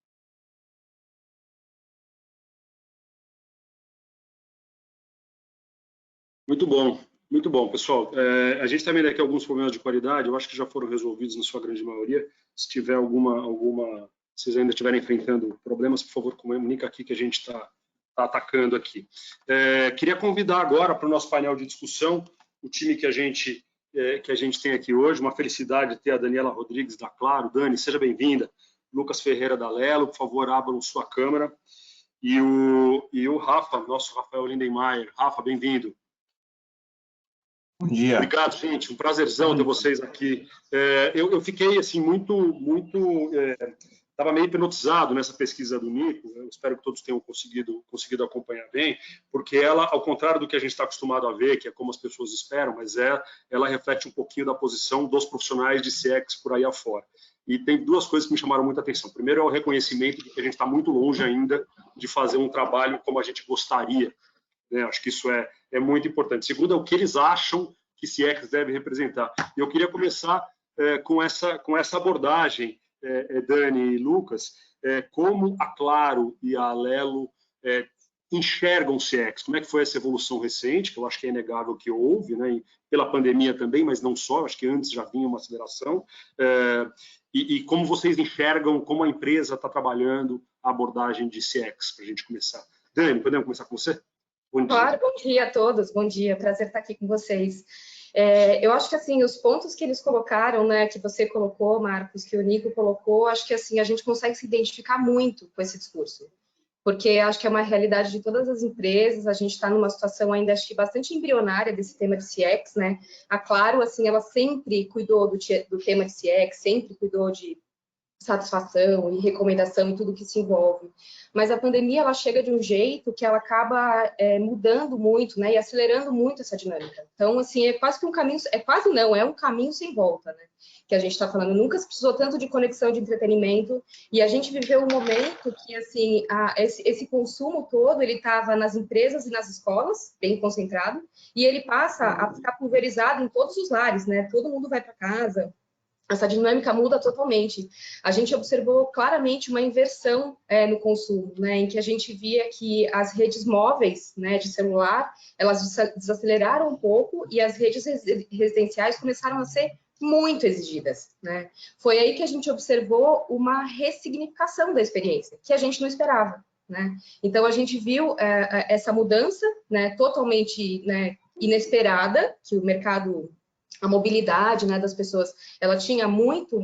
Muito bom, pessoal. A gente está vendo aqui alguns problemas de qualidade, eu acho que já foram resolvidos na sua grande maioria. Se tiver se vocês ainda estiverem enfrentando problemas, por favor, comunica aqui que a gente está atacando aqui. Queria convidar agora para o nosso painel de discussão o time que a gente tem aqui hoje. Uma felicidade ter a Daniela Rodrigues da Claro. Dani, seja bem-vinda. Lucas Ferreira da Lelo, por favor, abram sua câmera. E o Rafa, nosso Rafael Lindenmayer. Rafa, bem-vindo. Bom dia. Obrigado, gente. Um prazerzão ter vocês aqui. Eu fiquei assim estava meio hipnotizado nessa pesquisa do Nico. Eu espero que todos tenham conseguido acompanhar bem, porque ela, ao contrário do que a gente está acostumado a ver, que é como as pessoas esperam, mas ela reflete um pouquinho da posição dos profissionais de CX por aí afora. E tem duas coisas que me chamaram muita atenção. Primeiro é o reconhecimento de que a gente está muito longe ainda de fazer um trabalho como a gente gostaria. Acho que isso é muito importante. Segundo, é o que eles acham que CX deve representar. E eu queria começar com essa abordagem, Dani e Lucas, como a Claro e a Alelo enxergam o CX. Como é que foi essa evolução recente, que eu acho que é inegável que houve, né? Pela pandemia também, mas não só, acho que antes já vinha uma aceleração. E como vocês enxergam, como a empresa está trabalhando a abordagem de CX, para a gente começar. Dani, podemos começar com você? Claro, bom dia a todos, bom dia, prazer estar aqui com vocês. Eu acho que assim, os pontos que eles colocaram, né, que você colocou, Marcos, que o Nico colocou, acho que assim, a gente consegue se identificar muito com esse discurso, porque acho que é uma realidade de todas as empresas, a gente está numa situação ainda, acho que bastante embrionária desse tema de CX, né, a Claro, assim, ela sempre cuidou do tema de CX, sempre cuidou de satisfação e recomendação e tudo que se envolve. Mas a pandemia, ela chega de um jeito que ela acaba mudando muito, né, e acelerando muito essa dinâmica. Então, assim, é quase que um caminho, é um caminho sem volta, né, que a gente está falando. Nunca se precisou tanto de conexão de entretenimento, e a gente viveu um momento que, assim, esse consumo todo, ele estava nas empresas e nas escolas, bem concentrado, e ele passa a ficar pulverizado em todos os lares, né, todo mundo vai para casa, essa dinâmica muda totalmente. A gente observou claramente uma inversão no consumo, né, em que a gente via que as redes móveis, né, de celular, elas desaceleraram um pouco e as redes residenciais começaram a ser muito exigidas, né? Foi aí que a gente observou uma ressignificação da experiência, que a gente não esperava, né? Então, a gente viu essa mudança, né, totalmente, né, inesperada, que o mercado, a mobilidade, né, das pessoas, ela tinha muito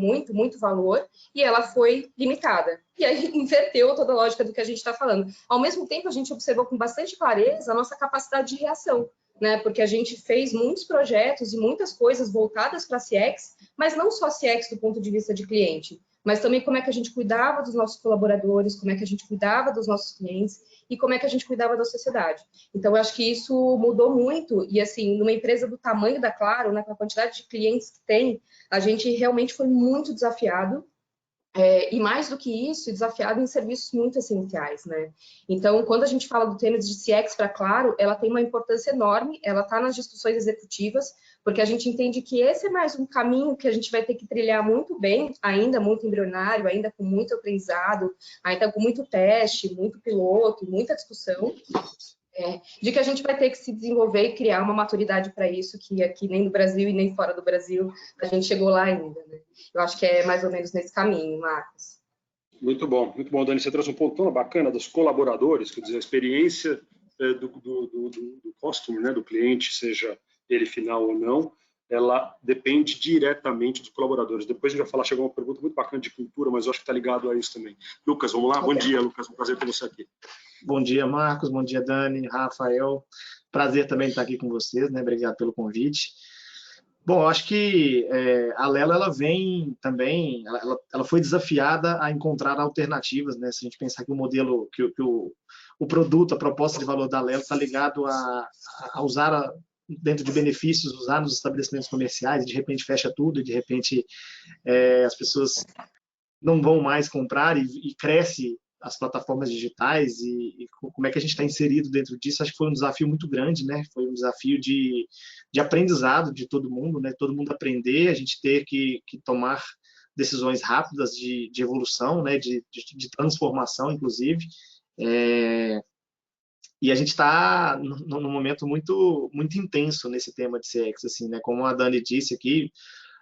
valor e ela foi limitada. E aí inverteu toda a lógica do que a gente está falando. Ao mesmo tempo, a gente observou com bastante clareza a nossa capacidade de reação, né, porque a gente fez muitos projetos e muitas coisas voltadas para CX, mas não só CX do ponto de vista de cliente, mas também como é que a gente cuidava dos nossos colaboradores, como é que a gente cuidava dos nossos clientes e como é que a gente cuidava da sociedade. Então, eu acho que isso mudou muito e, assim, numa empresa do tamanho da Claro, né, com a quantidade de clientes que tem, a gente realmente foi muito desafiado. E mais do que isso, desafiado em serviços muito essenciais, né? Então, quando a gente fala do tema de CX para Claro, ela tem uma importância enorme, ela está nas discussões executivas, porque a gente entende que esse é mais um caminho que a gente vai ter que trilhar muito bem, ainda muito embrionário, ainda com muito aprendizado, ainda com muito teste, muito piloto, muita discussão, de que a gente vai ter que se desenvolver e criar uma maturidade para isso, que aqui nem no Brasil e nem fora do Brasil a gente chegou lá ainda, né? Eu acho que é mais ou menos nesse caminho, Marcos. Muito bom, Dani. Você trouxe um ponto tão bacana dos colaboradores, quer dizer, a experiência do customer, né, do cliente, seja ele final ou não, ela depende diretamente dos colaboradores. Depois a gente vai falar, chegou uma pergunta muito bacana de cultura, mas eu acho que está ligado a isso também. Lucas, vamos lá? Okay. Bom dia, Lucas, um prazer ter você aqui. Bom dia, Marcos, bom dia, Dani, Rafael. Prazer também estar aqui com vocês, né? Obrigado pelo convite. Bom, eu acho que a Lelo, ela vem também, ela foi desafiada a encontrar alternativas, né? Se a gente pensar que o modelo, que o produto, a proposta de valor da Lelo está ligado a usar dentro de benefícios, usar nos estabelecimentos comerciais, de repente fecha tudo, e de repente as pessoas não vão mais comprar e cresce as plataformas digitais e como é que a gente está inserido dentro disso. Acho que foi um desafio muito grande, né? Foi um desafio de aprendizado de todo mundo, né? Todo mundo aprender, a gente ter que tomar decisões rápidas de evolução, né? De transformação, inclusive. E a gente está num momento muito intenso nesse tema de CX, assim, né? Como a Dani disse aqui,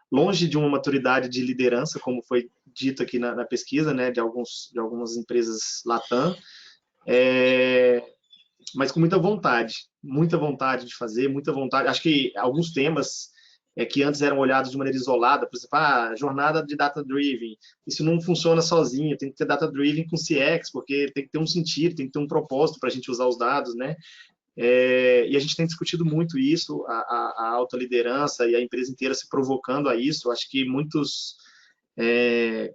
longe de uma maturidade de liderança, como foi dito aqui na pesquisa, né, de algumas empresas Latam, mas com muita vontade de fazer, muita vontade. Acho que alguns temas que antes eram olhados de maneira isolada, por exemplo, a jornada de data-driven, isso não funciona sozinho, tem que ter data-driven com CX, porque tem que ter um sentido, tem que ter um propósito para a gente usar os dados, né? E a gente tem discutido muito isso, a alta liderança e a empresa inteira se provocando a isso. Acho que muitos,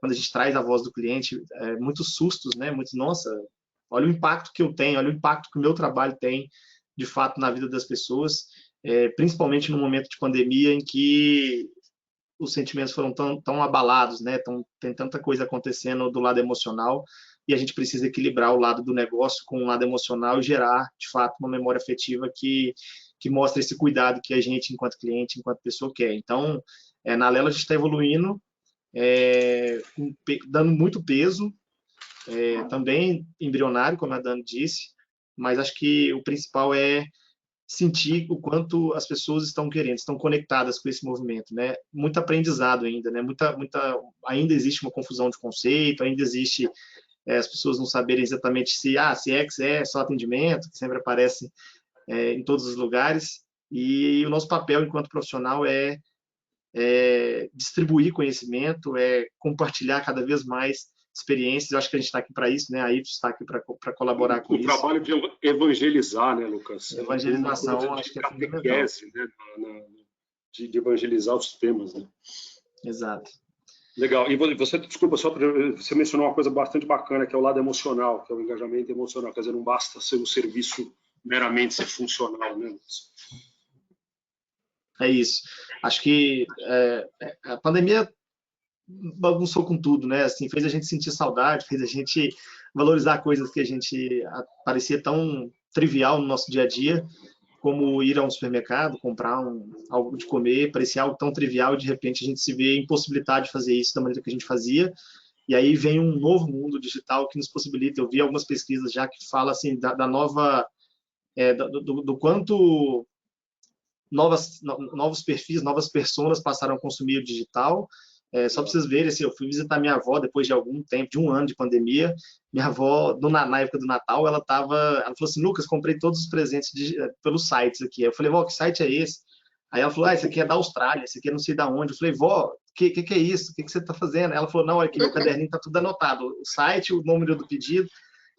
quando a gente traz a voz do cliente, muitos sustos, né? Muitos, nossa, olha o impacto que eu tenho, olha o impacto que o meu trabalho tem, de fato, na vida das pessoas, principalmente no momento de pandemia em que os sentimentos foram tão abalados, né? Tem tanta coisa acontecendo do lado emocional, e a gente precisa equilibrar o lado do negócio com o lado emocional e gerar, de fato, uma memória afetiva que mostra esse cuidado que a gente, enquanto cliente, enquanto pessoa, quer. Então, na Lelo a gente está evoluindo, dando muito peso, também embrionário, como a Dani disse, mas acho que o principal é sentir o quanto as pessoas estão querendo, estão conectadas com esse movimento, né? Muito aprendizado ainda, né? Ainda existe uma confusão de conceito, ainda existe as pessoas não saberem exatamente se CX é só atendimento, que sempre aparece em todos os lugares, e o nosso papel enquanto profissional é distribuir conhecimento, compartilhar cada vez mais experiências. Eu acho que a gente está aqui para isso, né? A Ipsos está aqui para colaborar com isso. O trabalho de evangelizar, né, Lucas? Evangelização, acho que é fundamental. Né? De evangelizar os temas, né? Exato. Legal. E você, desculpa, você mencionou uma coisa bastante bacana, que é o lado emocional, que é o engajamento emocional. Quer dizer, não basta ser um serviço meramente ser funcional, né? É isso. Acho que a pandemia bagunçou com tudo, né? Assim, fez a gente sentir saudade, fez a gente valorizar coisas que a gente parecia tão trivial no nosso dia a dia. como ir a um supermercado, comprar algo de comer, parecia algo tão trivial e de repente a gente se vê impossibilitado de fazer isso da maneira que a gente fazia. E aí vem um novo mundo digital que nos possibilita. Eu vi algumas pesquisas já que falam assim da nova, do quanto novos perfis, novas personas passaram a consumir o digital. Só para vocês verem, assim, eu fui visitar minha avó depois de algum tempo, de um ano de pandemia. Minha avó, na época do Natal, ela falou assim, Lucas, comprei todos os presentes pelos sites aqui. Eu falei, vó, que site é esse? Aí ela falou, esse aqui é da Austrália, esse aqui é não sei da onde. Eu falei, vó, que é isso? O que você está fazendo? Ela falou, não, olha aqui, meu caderninho está tudo anotado. O site, o número do pedido.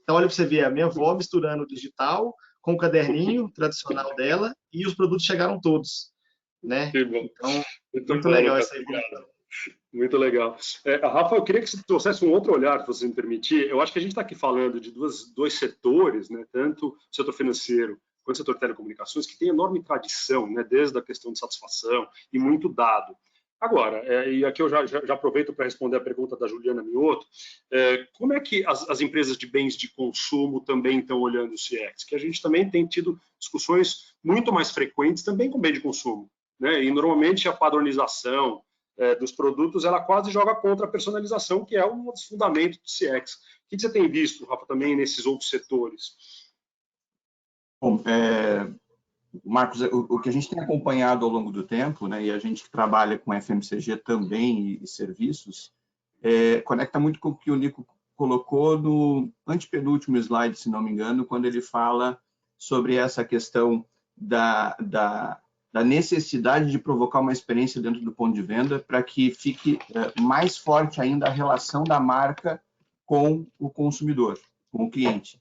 Então, olha para você ver, a minha avó misturando o digital com o caderninho tradicional dela e os produtos chegaram todos, né? Que bom. Então, muito bom, legal Lucas, essa evolução. Muito legal. Rafa, eu queria que você trouxesse um outro olhar, se você me permitir. Eu acho que a gente está aqui falando de dois setores, né? Tanto o setor financeiro quanto o setor de telecomunicações, que tem enorme tradição, né? Desde a questão de satisfação e muito dado. Agora, e aqui eu já aproveito para responder a pergunta da Juliana Mioto, como é que as empresas de bens de consumo também estão olhando o CX? Que a gente também tem tido discussões muito mais frequentes também com bem de consumo, né? E normalmente a padronização dos produtos, ela quase joga contra a personalização, que é um dos fundamentos do CX. O que você tem visto, Rafa, também nesses outros setores? Bom, Marcos, o que a gente tem acompanhado ao longo do tempo, né, e a gente que trabalha com FMCG também e serviços, conecta muito com o que o Nico colocou no antepenúltimo slide, se não me engano, quando ele fala sobre essa questão da necessidade de provocar uma experiência dentro do ponto de venda para que fique mais forte ainda a relação da marca com o consumidor, com o cliente.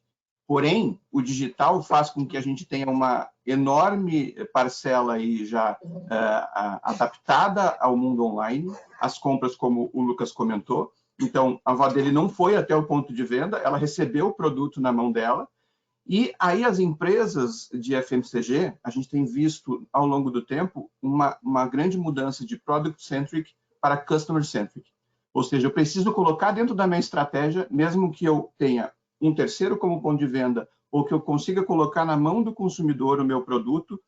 Porém, o digital faz com que a gente tenha uma enorme parcela aí já adaptada ao mundo online, as compras, como o Lucas comentou. Então, a avó dele não foi até o ponto de venda, ela recebeu o produto na mão dela. E aí as empresas de FMCG, a gente tem visto ao longo do tempo uma grande mudança de product-centric para customer-centric. Ou seja, eu preciso colocar dentro da minha estratégia, mesmo que eu tenha um terceiro como ponto de venda, ou que eu consiga colocar na mão do consumidor o meu produto,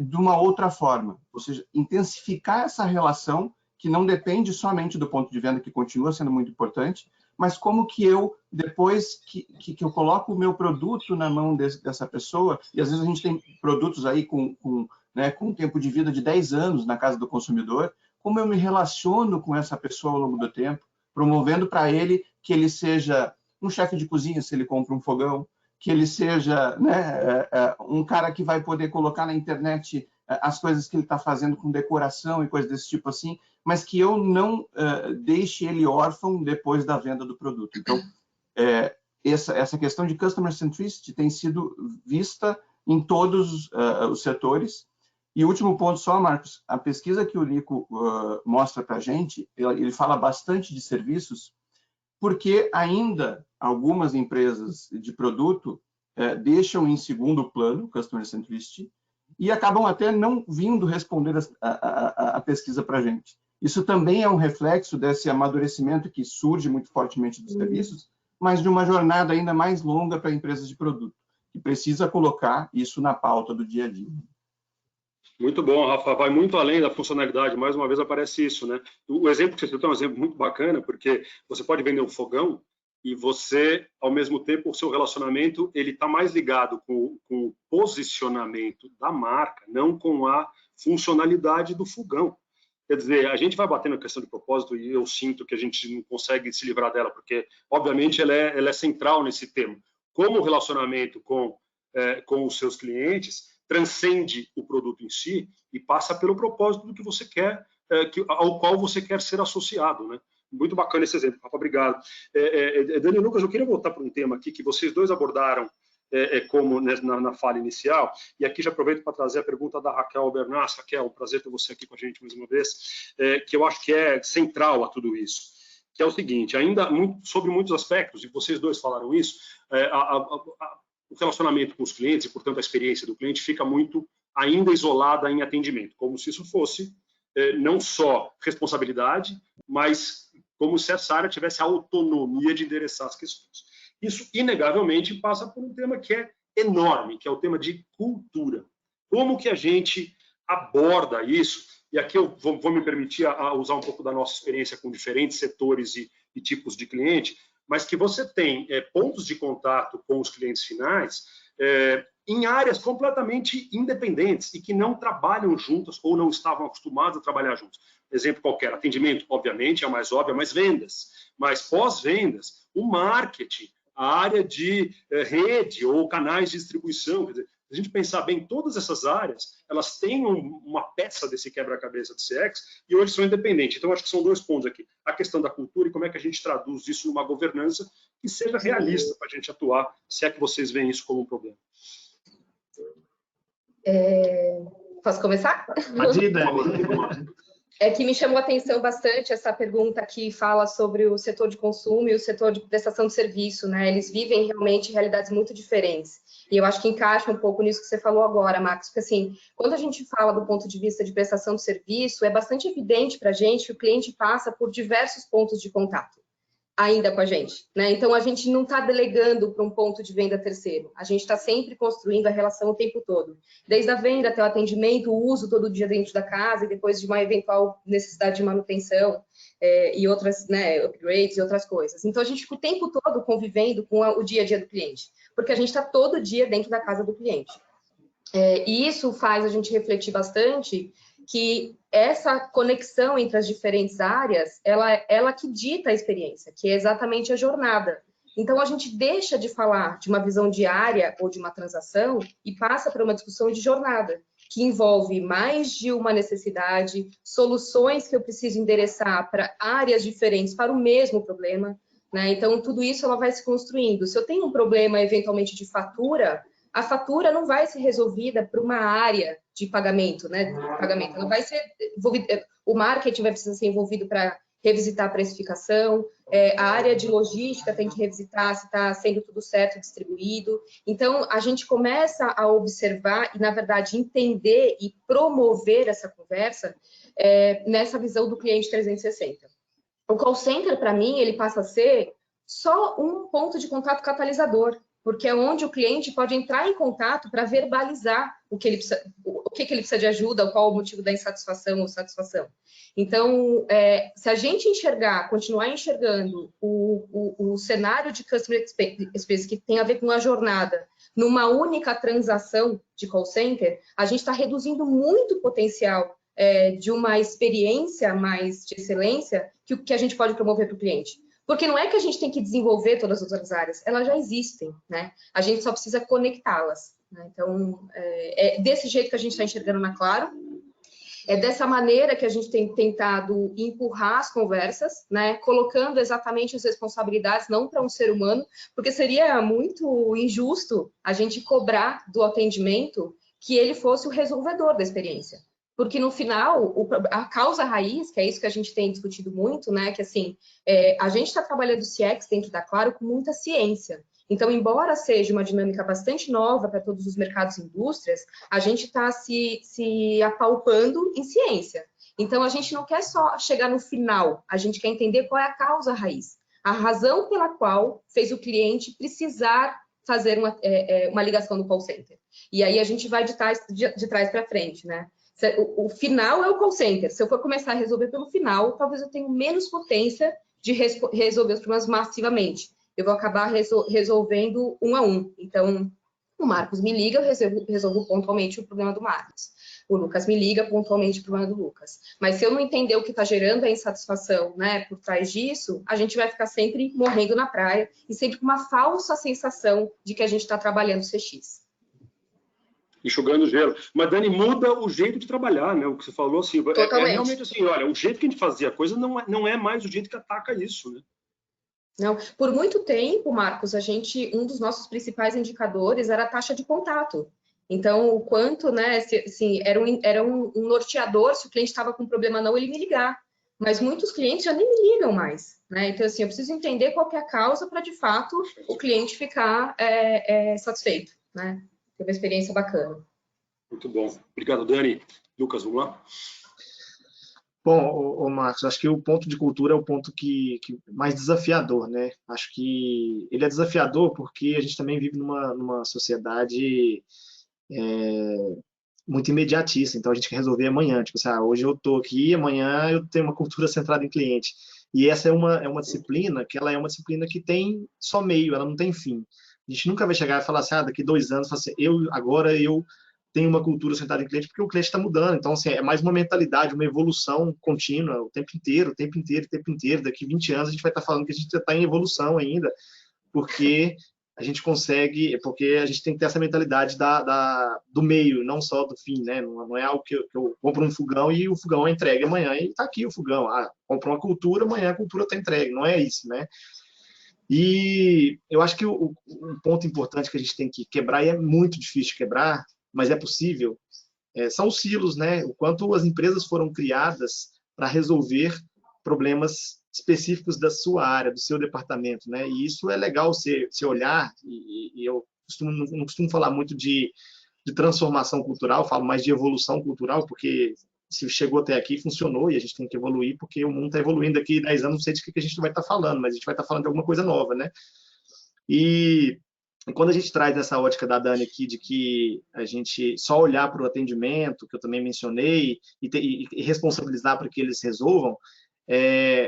de uma outra forma. Ou seja, intensificar essa relação que não depende somente do ponto de venda, que continua sendo muito importante, mas como que eu, depois que eu coloco o meu produto na mão dessa pessoa, e às vezes a gente tem produtos aí com um tempo de vida de 10 anos na casa do consumidor, como eu me relaciono com essa pessoa ao longo do tempo, promovendo para ele que ele seja um chefe de cozinha, se ele compra um fogão, que ele seja um cara que vai poder colocar na internet as coisas que ele está fazendo com decoração e coisas desse tipo assim, mas que eu não deixe ele órfão depois da venda do produto. Então, essa questão de customer centricity tem sido vista em todos os setores. E o último ponto só, Marcos, a pesquisa que o Nico mostra para a gente, ele fala bastante de serviços, porque ainda algumas empresas de produto deixam em segundo plano customer centricity e acabam até não vindo responder a pesquisa para a gente. Isso também é um reflexo desse amadurecimento que surge muito fortemente dos serviços, mas de uma jornada ainda mais longa para empresas de produto, que precisa colocar isso na pauta do dia a dia. Muito bom, Rafa. Vai muito além da funcionalidade. Mais uma vez aparece isso, né? O exemplo que você citou é um exemplo muito bacana, porque você pode vender um fogão e você, ao mesmo tempo, o seu relacionamento ele está mais ligado com o posicionamento da marca, não com a funcionalidade do fogão. Quer dizer, a gente vai batendo na questão de propósito e eu sinto que a gente não consegue se livrar dela, porque, obviamente, ela é central nesse tema. Como o relacionamento com os seus clientes transcende o produto em si e passa pelo propósito do que você quer, ao qual você quer ser associado, né? Muito bacana esse exemplo, Rafa, obrigado. Dani e Lucas, eu queria voltar para um tema aqui que vocês dois abordaram como na fala inicial, e aqui já aproveito para trazer a pergunta da Raquel Bernaz. Raquel, um prazer ter você aqui com a gente mais uma vez, que eu acho que é central a tudo isso, que é o seguinte, ainda sobre muitos aspectos, e vocês dois falaram isso, o relacionamento com os clientes e, portanto, a experiência do cliente fica muito ainda isolada em atendimento, como se isso fosse não só responsabilidade, mas como se essa área tivesse a autonomia de endereçar as questões. Isso, inegavelmente, passa por um tema que é enorme, que é o tema de cultura. Como que a gente aborda isso? E aqui eu vou me permitir a usar um pouco da nossa experiência com diferentes setores e tipos de cliente, mas que você tem pontos de contato com os clientes finais em áreas completamente independentes e que não trabalham juntas ou não estavam acostumados a trabalhar juntos. Exemplo qualquer, atendimento, obviamente, é a mais óbvia, mas vendas. Mas pós-vendas, o marketing, a área de rede ou canais de distribuição, quer dizer, se a gente pensar bem, todas essas áreas, elas têm uma peça desse quebra-cabeça de CX e hoje são independentes. Então, acho que são 2 pontos aqui. A questão da cultura e como é que a gente traduz isso numa governança que seja realista para a gente atuar, se é que vocês veem isso como um problema. Posso começar? Pode ir, Dani. É que me chamou a atenção bastante essa pergunta que fala sobre o setor de consumo e o setor de prestação de serviço, né? Eles vivem realmente realidades muito diferentes. E eu acho que encaixa um pouco nisso que você falou agora, Marcos, porque assim, quando a gente fala do ponto de vista de prestação de serviço, é bastante evidente para a gente que o cliente passa por diversos pontos de contato ainda com a gente, né? Então, a gente não está delegando para um ponto de venda terceiro. A gente está sempre construindo a relação o tempo todo. Desde a venda até o atendimento, o uso todo dia dentro da casa e depois de uma eventual necessidade de manutenção e outras, né, upgrades e outras coisas. Então, a gente fica o tempo todo convivendo com o dia a dia do cliente, porque a gente está todo dia dentro da casa do cliente. E isso faz a gente refletir bastante que essa conexão entre as diferentes áreas, ela que dita a experiência, que é exatamente a jornada. Então, a gente deixa de falar de uma visão diária ou de uma transação e passa para uma discussão de jornada, que envolve mais de uma necessidade, soluções que eu preciso endereçar para áreas diferentes para o mesmo problema, né? Então, tudo isso ela vai se construindo. Se eu tenho um problema, eventualmente, de fatura, a fatura não vai ser resolvida por uma área de pagamento, né? Ela vai ser envolvida, o marketing vai precisar ser envolvido para revisitar a precificação, a área de logística tem que revisitar se está sendo tudo certo distribuído. Então, a gente começa a observar e, na verdade, entender e promover essa conversa nessa visão do cliente 360. O call center, para mim, ele passa a ser só um ponto de contato catalisador, porque é onde o cliente pode entrar em contato para verbalizar o que ele precisa de ajuda, qual o motivo da insatisfação ou satisfação. Então, se a gente continuar enxergando o cenário de Customer Experience que tem a ver com a jornada numa única transação de call center, a gente está reduzindo muito o potencial de uma experiência mais de excelência que a gente pode promover para o cliente. Porque não é que a gente tem que desenvolver todas as outras áreas, elas já existem, né? A gente só precisa conectá-las, né? Então, é desse jeito que a gente está enxergando na Claro, é dessa maneira que a gente tem tentado empurrar as conversas, né? Colocando exatamente as responsabilidades, não para um ser humano, porque seria muito injusto a gente cobrar do atendimento que ele fosse o resolvedor da experiência. Porque, no final, a causa raiz, que é isso que a gente tem discutido muito, né? Que, assim, a gente está trabalhando CX dentro da Claro com muita ciência. Então, embora seja uma dinâmica bastante nova para todos os mercados e indústrias, a gente está se apalpando em ciência. Então, a gente não quer só chegar no final, a gente quer entender qual é a causa raiz. A razão pela qual fez o cliente precisar fazer uma ligação no call center. E aí, a gente vai de trás para frente, né? O final é o call center. Se eu for começar a resolver pelo final, talvez eu tenha menos potência de resolver os problemas massivamente. Eu vou acabar resolvendo um a um. Então, o Marcos me liga, eu resolvo pontualmente o problema do Marcos. O Lucas me liga pontualmente o problema do Lucas. Mas se eu não entender o que está gerando a insatisfação, né, por trás disso, a gente vai ficar sempre morrendo na praia e sempre com uma falsa sensação de que a gente está trabalhando CX. Enxugando gelo. Mas, Dani, muda o jeito de trabalhar, né? O que você falou, assim, Totalmente. Realmente assim, olha, o jeito que a gente fazia a coisa não é mais o jeito que ataca isso, né? Não, por muito tempo, Marcos, um dos nossos principais indicadores era a taxa de contato. Então, o quanto, né, assim, era um norteador, se o cliente estava com problema não, ele me ligar. Mas muitos clientes já nem me ligam mais, né? Então, assim, eu preciso entender qual que é a causa para, de fato, o cliente ficar satisfeito, né? Ter uma experiência bacana. Muito bom. Obrigado, Dani. Lucas, vamos lá? Bom, Marcos, acho que o ponto de cultura é o ponto que mais desafiador, né? Acho que ele é desafiador porque a gente também vive numa sociedade muito imediatista, então a gente quer resolver amanhã, tipo assim, hoje eu estou aqui, amanhã eu tenho uma cultura centrada em cliente. E essa é uma disciplina que ela é uma disciplina que tem só meio, ela não tem fim. A gente nunca vai chegar e falar assim, daqui 2 anos, assim, agora eu tenho uma cultura centrada em cliente, porque o cliente está mudando. Então, assim, é mais uma mentalidade, uma evolução contínua, o tempo inteiro, o tempo inteiro, o tempo inteiro. Daqui 20 anos a gente vai estar falando que a gente está em evolução ainda, porque a gente consegue, porque a gente tem que ter essa mentalidade do meio, não só do fim, né? Não é algo que eu compro um fogão e o fogão é entregue amanhã e está aqui o fogão. Compro uma cultura, amanhã a cultura está entregue. Não é isso, né? E eu acho que um ponto importante que a gente tem que quebrar, e é muito difícil de quebrar, mas é possível, são os silos, né? O quanto as empresas foram criadas para resolver problemas específicos da sua área, do seu departamento, né? E isso é legal você olhar, e eu não costumo falar muito de transformação cultural, falo mais de evolução cultural, porque se chegou até aqui, funcionou, e a gente tem que evoluir, porque o mundo está evoluindo. Daqui 10 anos, não sei de que a gente vai estar falando, mas a gente vai estar falando de alguma coisa nova, né? E quando a gente traz essa ótica da Dani aqui, de que a gente só olhar para o atendimento, que eu também mencionei, e responsabilizar para que eles resolvam,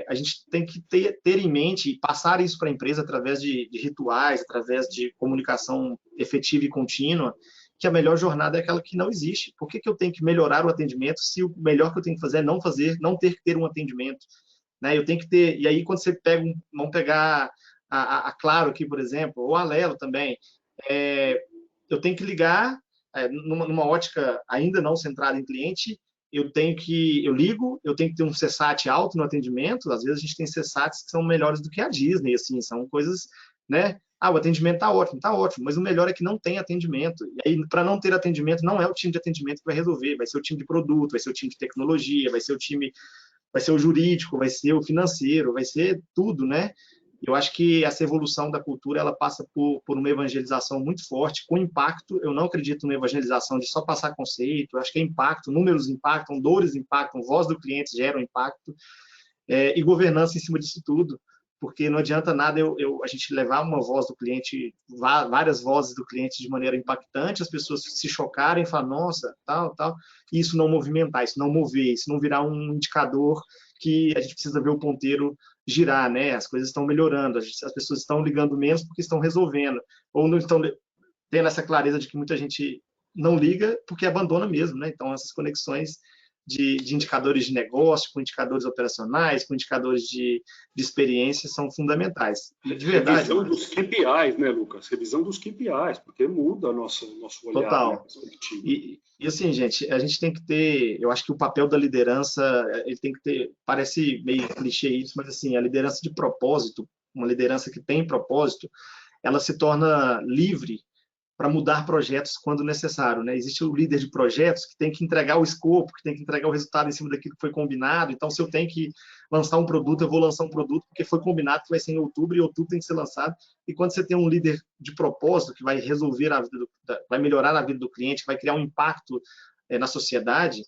a gente tem que ter em mente e passar isso para a empresa através de rituais, através de comunicação efetiva e contínua, que a melhor jornada é aquela que não existe. Por que eu tenho que melhorar o atendimento se o melhor que eu tenho que fazer é não ter que ter um atendimento? Né? Eu tenho que ter... E aí, quando você pega... Vamos pegar a Claro aqui, por exemplo, ou a Alelo também. Eu tenho que ligar, numa ótica ainda não centrada em cliente, eu ligo, eu tenho que ter um CSAT alto no atendimento. Às vezes a gente tem CSATs que são melhores do que a Disney, assim, são coisas, né? O atendimento está ótimo, mas o melhor é que não tem atendimento. E aí, para não ter atendimento, não é o time de atendimento que vai resolver, vai ser o time de produto, vai ser o time de tecnologia, vai ser o jurídico, vai ser o financeiro, vai ser tudo, né? Eu acho que essa evolução da cultura, ela passa por uma evangelização muito forte, com impacto. Eu não acredito numa evangelização de só passar conceito. Eu acho que é impacto, números impactam, dores impactam, voz do cliente gera um impacto, e governança em cima disso tudo, porque não adianta nada a gente levar uma voz do cliente, várias vozes do cliente de maneira impactante, as pessoas se chocarem e falar, nossa, tal, e isso não movimentar, isso não mover, isso não virar um indicador que a gente precisa ver o ponteiro girar, né? As coisas estão melhorando, as pessoas estão ligando menos porque estão resolvendo, ou não estão tendo essa clareza de que muita gente não liga porque abandona mesmo, né? Então, essas conexões de indicadores de negócio, com indicadores operacionais, com indicadores de experiência são fundamentais. De verdade. Revisão dos KPIs, né, Lucas? Revisão dos KPIs, porque muda o nosso olhar. Total. Né, e assim, gente, a gente tem que ter, eu acho que o papel da liderança, ele tem que ter, parece meio clichê isso, mas assim, a liderança de propósito, uma liderança que tem propósito, ela se torna livre para mudar projetos quando necessário, né? Existe o líder de projetos que tem que entregar o escopo, que tem que entregar o resultado em cima daquilo que foi combinado. Então, se eu tenho que lançar um produto, eu vou lançar um produto porque foi combinado que vai ser em outubro, e outubro tem que ser lançado. E quando você tem um líder de propósito que vai resolver vai melhorar a vida do cliente, vai criar um impacto na sociedade,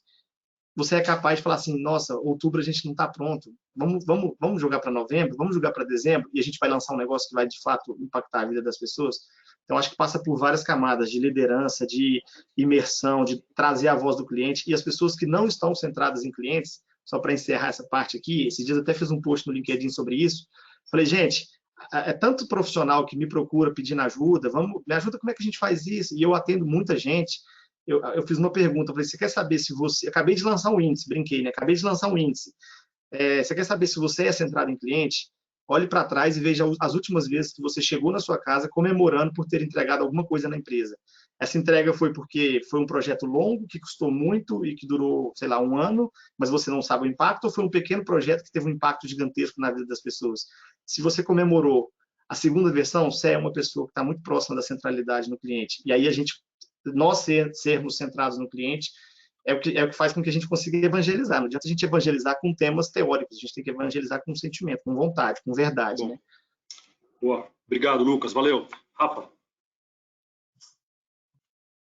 você é capaz de falar assim, nossa, outubro a gente não está pronto, vamos jogar para novembro, vamos jogar para dezembro, e a gente vai lançar um negócio que vai, de fato, impactar a vida das pessoas. Então, acho que passa por várias camadas de liderança, de imersão, de trazer a voz do cliente, e as pessoas que não estão centradas em clientes, só para encerrar essa parte aqui, esses dias até fiz um post no LinkedIn sobre isso, falei, gente, é tanto profissional que me procura pedindo ajuda, me ajuda, como é que a gente faz isso? E eu atendo muita gente. Eu fiz uma pergunta, falei, você quer saber se você... Acabei de lançar um índice, brinquei, né? Acabei de lançar um índice. Você quer saber se você é centrado em cliente? Olhe para trás e veja as últimas vezes que você chegou na sua casa comemorando por ter entregado alguma coisa na empresa. Essa entrega foi porque foi um projeto longo, que custou muito e que durou, sei lá, 1 ano, mas você não sabe o impacto, ou foi um pequeno projeto que teve um impacto gigantesco na vida das pessoas? Se você comemorou a segunda versão, você é uma pessoa que está muito próxima da centralidade no cliente. E aí nós sermos centrados no cliente é o que faz com que a gente consiga evangelizar. Não adianta a gente evangelizar com temas teóricos, a gente tem que evangelizar com sentimento, com vontade, com verdade. Né? Boa. Obrigado, Lucas. Valeu. Rafa.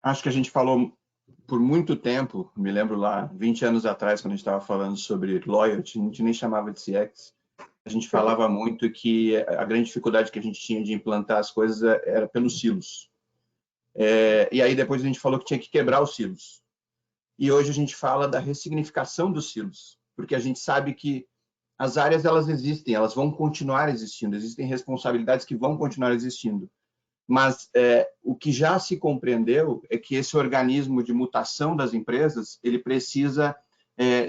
Acho que a gente falou por muito tempo, me lembro lá, 20 anos atrás, quando a gente estava falando sobre loyalty, a gente nem chamava de CX, a gente falava muito que a grande dificuldade que a gente tinha de implantar as coisas era pelos silos. E aí depois a gente falou que tinha que quebrar os silos. e hoje a gente fala da ressignificação dos silos, porque a gente sabe que as áreas elas existem, elas vão continuar existindo, existem responsabilidades que vão continuar existindo, mas o que já se compreendeu é que esse organismo de mutação das empresas, ele precisa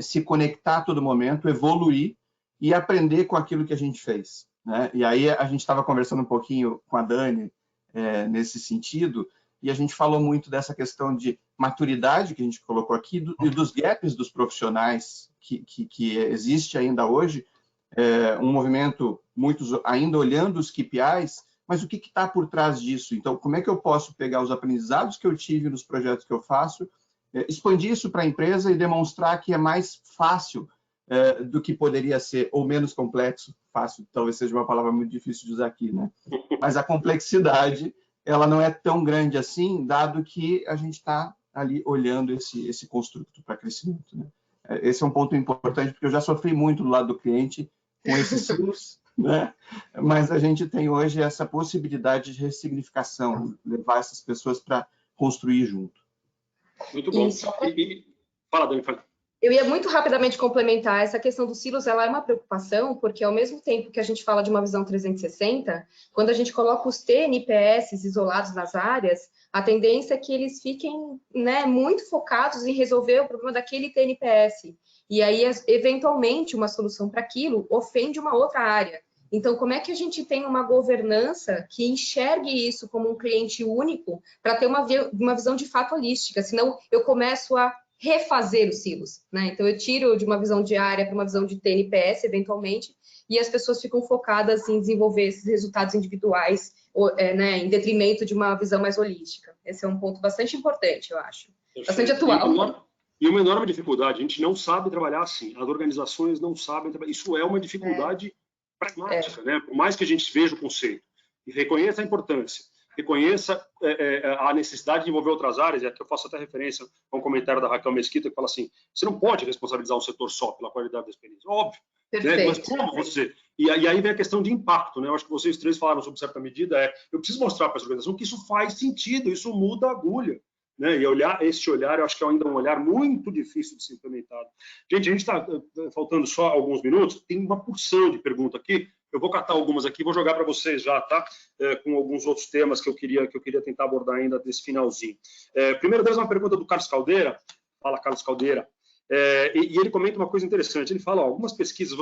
se conectar a todo momento, evoluir e aprender com aquilo que a gente fez, né? E aí a gente estava conversando um pouquinho com a Dani nesse sentido, e a gente falou muito dessa questão de maturidade que a gente colocou aqui e dos gaps dos profissionais que existe ainda hoje, um movimento, muitos ainda olhando os KPIs, mas o que está por trás disso? Então, como é que eu posso pegar os aprendizados que eu tive nos projetos que eu faço, expandir isso para a empresa e demonstrar que é mais fácil do que poderia ser, ou menos complexo. Fácil talvez seja uma palavra muito difícil de usar aqui, né? Mas a complexidade, ela não é tão grande assim, dado que a gente está ali olhando esse construto para crescimento, né? Esse é um ponto importante, porque eu já sofri muito do lado do cliente com esses silos, né? Mas a gente tem hoje essa possibilidade de ressignificação, levar essas pessoas para construir junto. Muito bom. Fala, Dani, fala. Eu ia muito rapidamente complementar, essa questão dos silos, ela é uma preocupação, porque ao mesmo tempo que a gente fala de uma visão 360, quando a gente coloca os TNPS isolados nas áreas, a tendência é que eles fiquem, né, muito focados em resolver o problema daquele TNPS. E aí, eventualmente, uma solução para aquilo ofende uma outra área. Então, como é que a gente tem uma governança que enxergue isso como um cliente único para ter uma visão de fato holística? Senão, eu começo a refazer os silos, né? Então, eu tiro de uma visão de área para uma visão de TNPS, eventualmente, e as pessoas ficam focadas em desenvolver esses resultados individuais, né, em detrimento de uma visão mais holística. Esse é um ponto bastante importante, eu acho. Bastante atual. E uma enorme dificuldade, a gente não sabe trabalhar assim, as organizações não sabem trabalhar, isso é uma dificuldade pragmática, né? Por mais que a gente veja o conceito e reconheça a importância, reconheça a necessidade de envolver outras áreas, e aqui eu faço até referência a um comentário da Raquel Mesquita que fala assim, você não pode responsabilizar um setor só pela qualidade da experiência, óbvio, né? Mas como você... E aí vem a questão de impacto, né? Eu acho que vocês três falaram sobre certa medida, eu preciso mostrar para essa organização que isso faz sentido, isso muda a agulha, né? E esse olhar, eu acho que é ainda um olhar muito difícil de ser implementado. Gente, a gente está faltando só alguns minutos, tem uma porção de pergunta aqui, eu vou catar algumas aqui, vou jogar para vocês já, tá? Com alguns outros temas que eu queria tentar abordar ainda desse finalzinho. Primeiro deles, uma pergunta do Carlos Caldeira. Fala, Carlos Caldeira. E ele comenta uma coisa interessante. Ele fala, algumas pesquisas,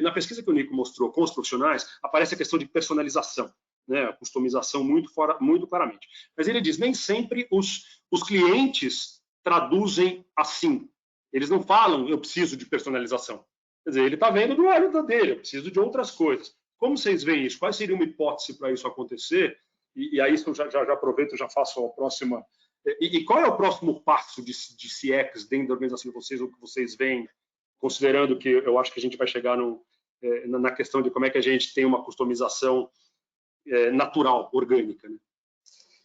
na pesquisa que o Nico mostrou com os profissionais, aparece a questão de personalização, né? A customização muito claramente. Mas ele diz, nem sempre os clientes traduzem assim. Eles não falam, eu preciso de personalização. Quer dizer, ele está vendo do olho dele, eu preciso de outras coisas. Como vocês veem isso? Qual seria uma hipótese para isso acontecer? E aí eu já aproveito, já faço a próxima. E qual é o próximo passo de CX dentro da organização de vocês, o que vocês veem, considerando que eu acho que a gente vai chegar na questão de como é que a gente tem uma customização natural, orgânica, né?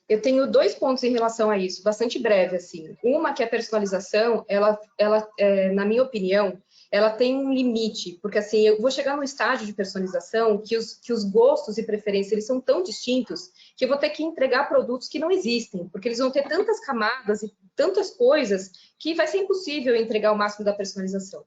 Eu tenho 2 pontos em relação a isso, bastante breve, assim. Uma que a personalização, ela na minha opinião, ela tem um limite, porque assim, eu vou chegar num estágio de personalização que os gostos e preferências eles são tão distintos que eu vou ter que entregar produtos que não existem, porque eles vão ter tantas camadas e tantas coisas que vai ser impossível entregar o máximo da personalização.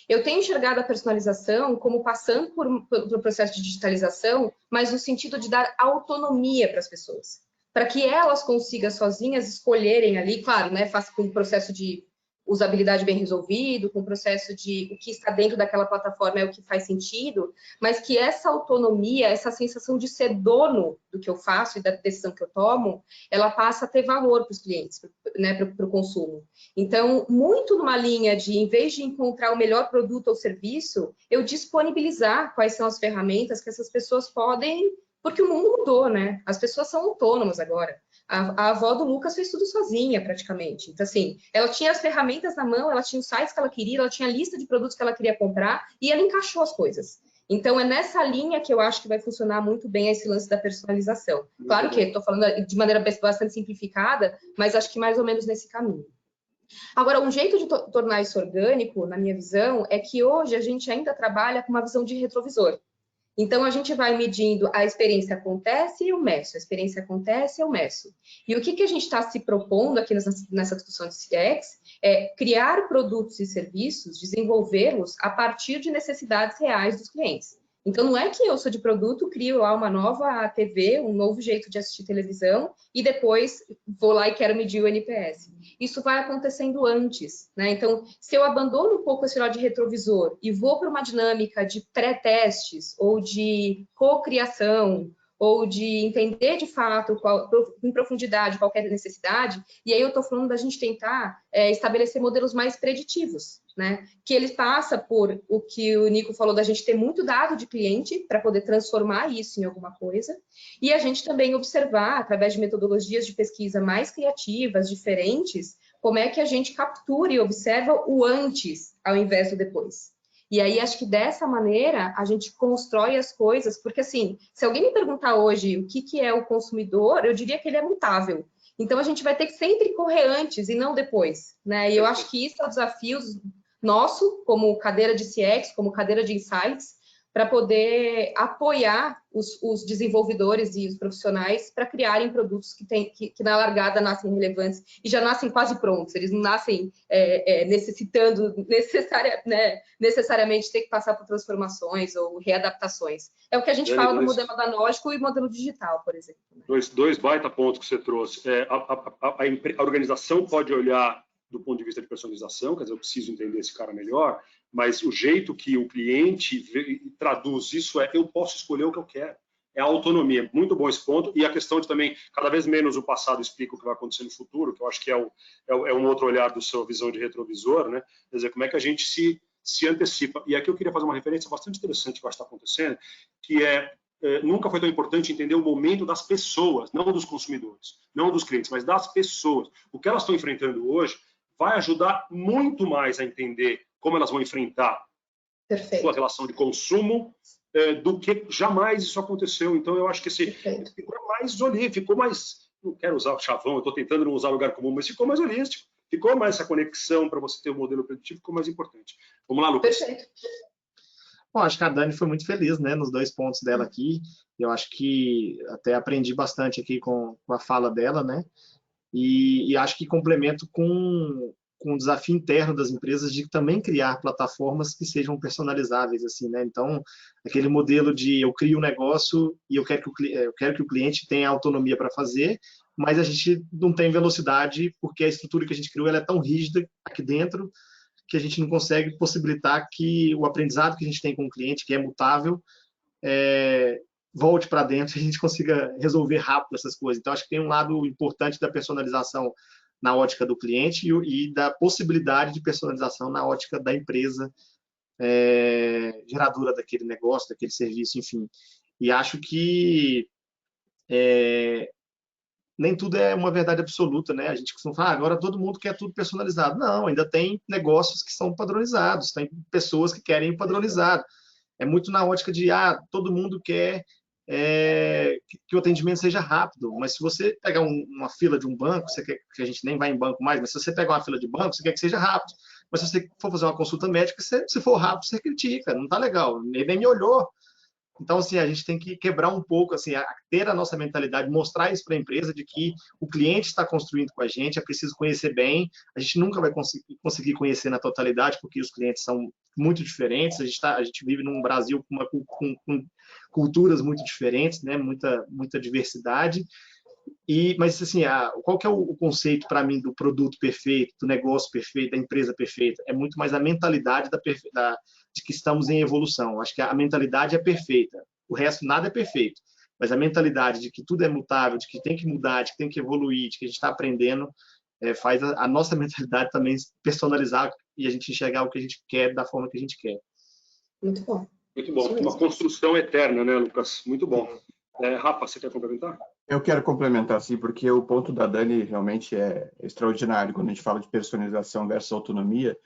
Eu tenho enxergado a personalização como passando por processo de digitalização, mas no sentido de dar autonomia para as pessoas, para que elas consigam sozinhas escolherem ali, claro, né, com um processo de usabilidade bem resolvido, com o processo de o que está dentro daquela plataforma é o que faz sentido, mas que essa autonomia, essa sensação de ser dono do que eu faço e da decisão que eu tomo, ela passa a ter valor para os clientes, né, para o consumo. Então, muito numa linha de, em vez de encontrar o melhor produto ou serviço, eu disponibilizar quais são as ferramentas que essas pessoas podem, porque o mundo mudou, né? As pessoas são autônomas agora. A avó do Lucas fez tudo sozinha, praticamente. Então, assim, ela tinha as ferramentas na mão, ela tinha os sites que ela queria, ela tinha a lista de produtos que ela queria comprar e ela encaixou as coisas. Então, é nessa linha que eu acho que vai funcionar muito bem esse lance da personalização. Claro que estou falando de maneira bastante simplificada, mas acho que mais ou menos nesse caminho. Agora, um jeito de tornar isso orgânico, na minha visão, é que hoje a gente ainda trabalha com uma visão de retrovisor. Então, a gente vai medindo, a experiência acontece e eu meço, a experiência acontece e eu meço. E o que a gente está se propondo aqui nessa discussão de CX é criar produtos e serviços, desenvolvê-los a partir de necessidades reais dos clientes. Então, não é que eu sou de produto, crio lá uma nova TV, um novo jeito de assistir televisão e depois vou lá e quero medir o NPS. Isso vai acontecendo antes, né? Então, se eu abandono um pouco esse olhar de retrovisor e vou para uma dinâmica de pré-testes ou de cocriação ou de entender de fato, em profundidade, qualquer necessidade, e aí eu estou falando da gente tentar estabelecer modelos mais preditivos, né? Que ele passa por o que o Nico falou, da gente ter muito dado de cliente para poder transformar isso em alguma coisa, e a gente também observar, através de metodologias de pesquisa mais criativas, diferentes, como é que a gente captura e observa o antes, ao invés do depois. E aí, acho que dessa maneira, a gente constrói as coisas, porque assim, se alguém me perguntar hoje o que é o consumidor, eu diria que ele é mutável. Então, a gente vai ter que sempre correr antes e não depois, né? E eu acho que isso é o desafio nosso, como cadeira de CX, como cadeira de Insights, para poder apoiar os desenvolvedores e os profissionais para criarem produtos que na largada nascem relevantes e já nascem quase prontos, eles não nascem necessitando necessariamente ter que passar por transformações ou readaptações. É o que a gente fala no modelo analógico e modelo digital, por exemplo. Dois baita pontos que você trouxe. A organização pode olhar do ponto de vista de personalização, quer dizer, eu preciso entender esse cara melhor, mas o jeito que o cliente traduz isso eu posso escolher o que eu quero. É a autonomia. Muito bom esse ponto. E a questão de também, cada vez menos o passado explica o que vai acontecer no futuro, que eu acho que é um outro olhar da sua visão de retrovisor, né? Quer dizer, como é que a gente se antecipa. E aqui eu queria fazer uma referência bastante interessante que vai estar acontecendo, que nunca foi tão importante entender o momento das pessoas, não dos consumidores, não dos clientes, mas das pessoas. O que elas estão enfrentando hoje vai ajudar muito mais a entender como elas vão enfrentar sua relação de consumo do que jamais isso aconteceu. Então, eu acho que ficou mais holístico, ficou mais... Não quero usar o chavão, eu estou tentando não usar lugar comum, mas ficou mais holístico. Ficou mais essa conexão para você ter o modelo preditivo, ficou mais importante. Vamos lá, Lucas. Perfeito. Bom, acho que a Dani foi muito feliz, né, nos 2 pontos dela aqui. Eu acho que até aprendi bastante aqui com a fala dela, né? E acho que complemento com o desafio interno das empresas de também criar plataformas que sejam personalizáveis, assim, né? Então, aquele modelo de eu crio um negócio e eu quero que o cliente tenha autonomia para fazer, mas a gente não tem velocidade porque a estrutura que a gente criou ela é tão rígida aqui dentro que a gente não consegue possibilitar que o aprendizado que a gente tem com o cliente, que é mutável, volte para dentro e a gente consiga resolver rápido essas coisas. Então, acho que tem um lado importante da personalização na ótica do cliente e da possibilidade de personalização na ótica da empresa geradora daquele negócio, daquele serviço, enfim. E acho que nem tudo é uma verdade absoluta, né? A gente costuma falar, agora todo mundo quer tudo personalizado. Não, ainda tem negócios que são padronizados, tem pessoas que querem padronizado. É muito na ótica de, todo mundo quer que o atendimento seja rápido, mas se você pegar uma fila de um banco, você quer que a gente nem vai em banco mais, mas se você pegar uma fila de banco, você quer que seja rápido. Mas se você for fazer uma consulta médica, se for rápido, você critica, não está legal, ele nem me olhou. Então, assim, a gente tem que quebrar um pouco, assim, ter a nossa mentalidade, mostrar isso para a empresa de que o cliente está construindo com a gente, é preciso conhecer bem, a gente nunca vai conseguir conhecer na totalidade, porque os clientes são muito diferentes, a gente vive num Brasil com culturas muito diferentes, né, muita diversidade, mas, assim, qual que é o conceito, para mim, do produto perfeito, do negócio perfeito, da empresa perfeita? É muito mais a mentalidade de que estamos em evolução. Acho que a mentalidade é perfeita. O resto, nada é perfeito. Mas a mentalidade de que tudo é mutável, de que tem que mudar, de que tem que evoluir, de que a gente está aprendendo, faz a nossa mentalidade também personalizar e a gente enxergar o que a gente quer da forma que a gente quer. Muito bom. Muito bom. Uma construção eterna, né, Lucas? Muito bom. Rafa, você quer complementar? Eu quero complementar, sim, porque o ponto da Dani realmente é extraordinário quando a gente fala de personalização versus autonomia.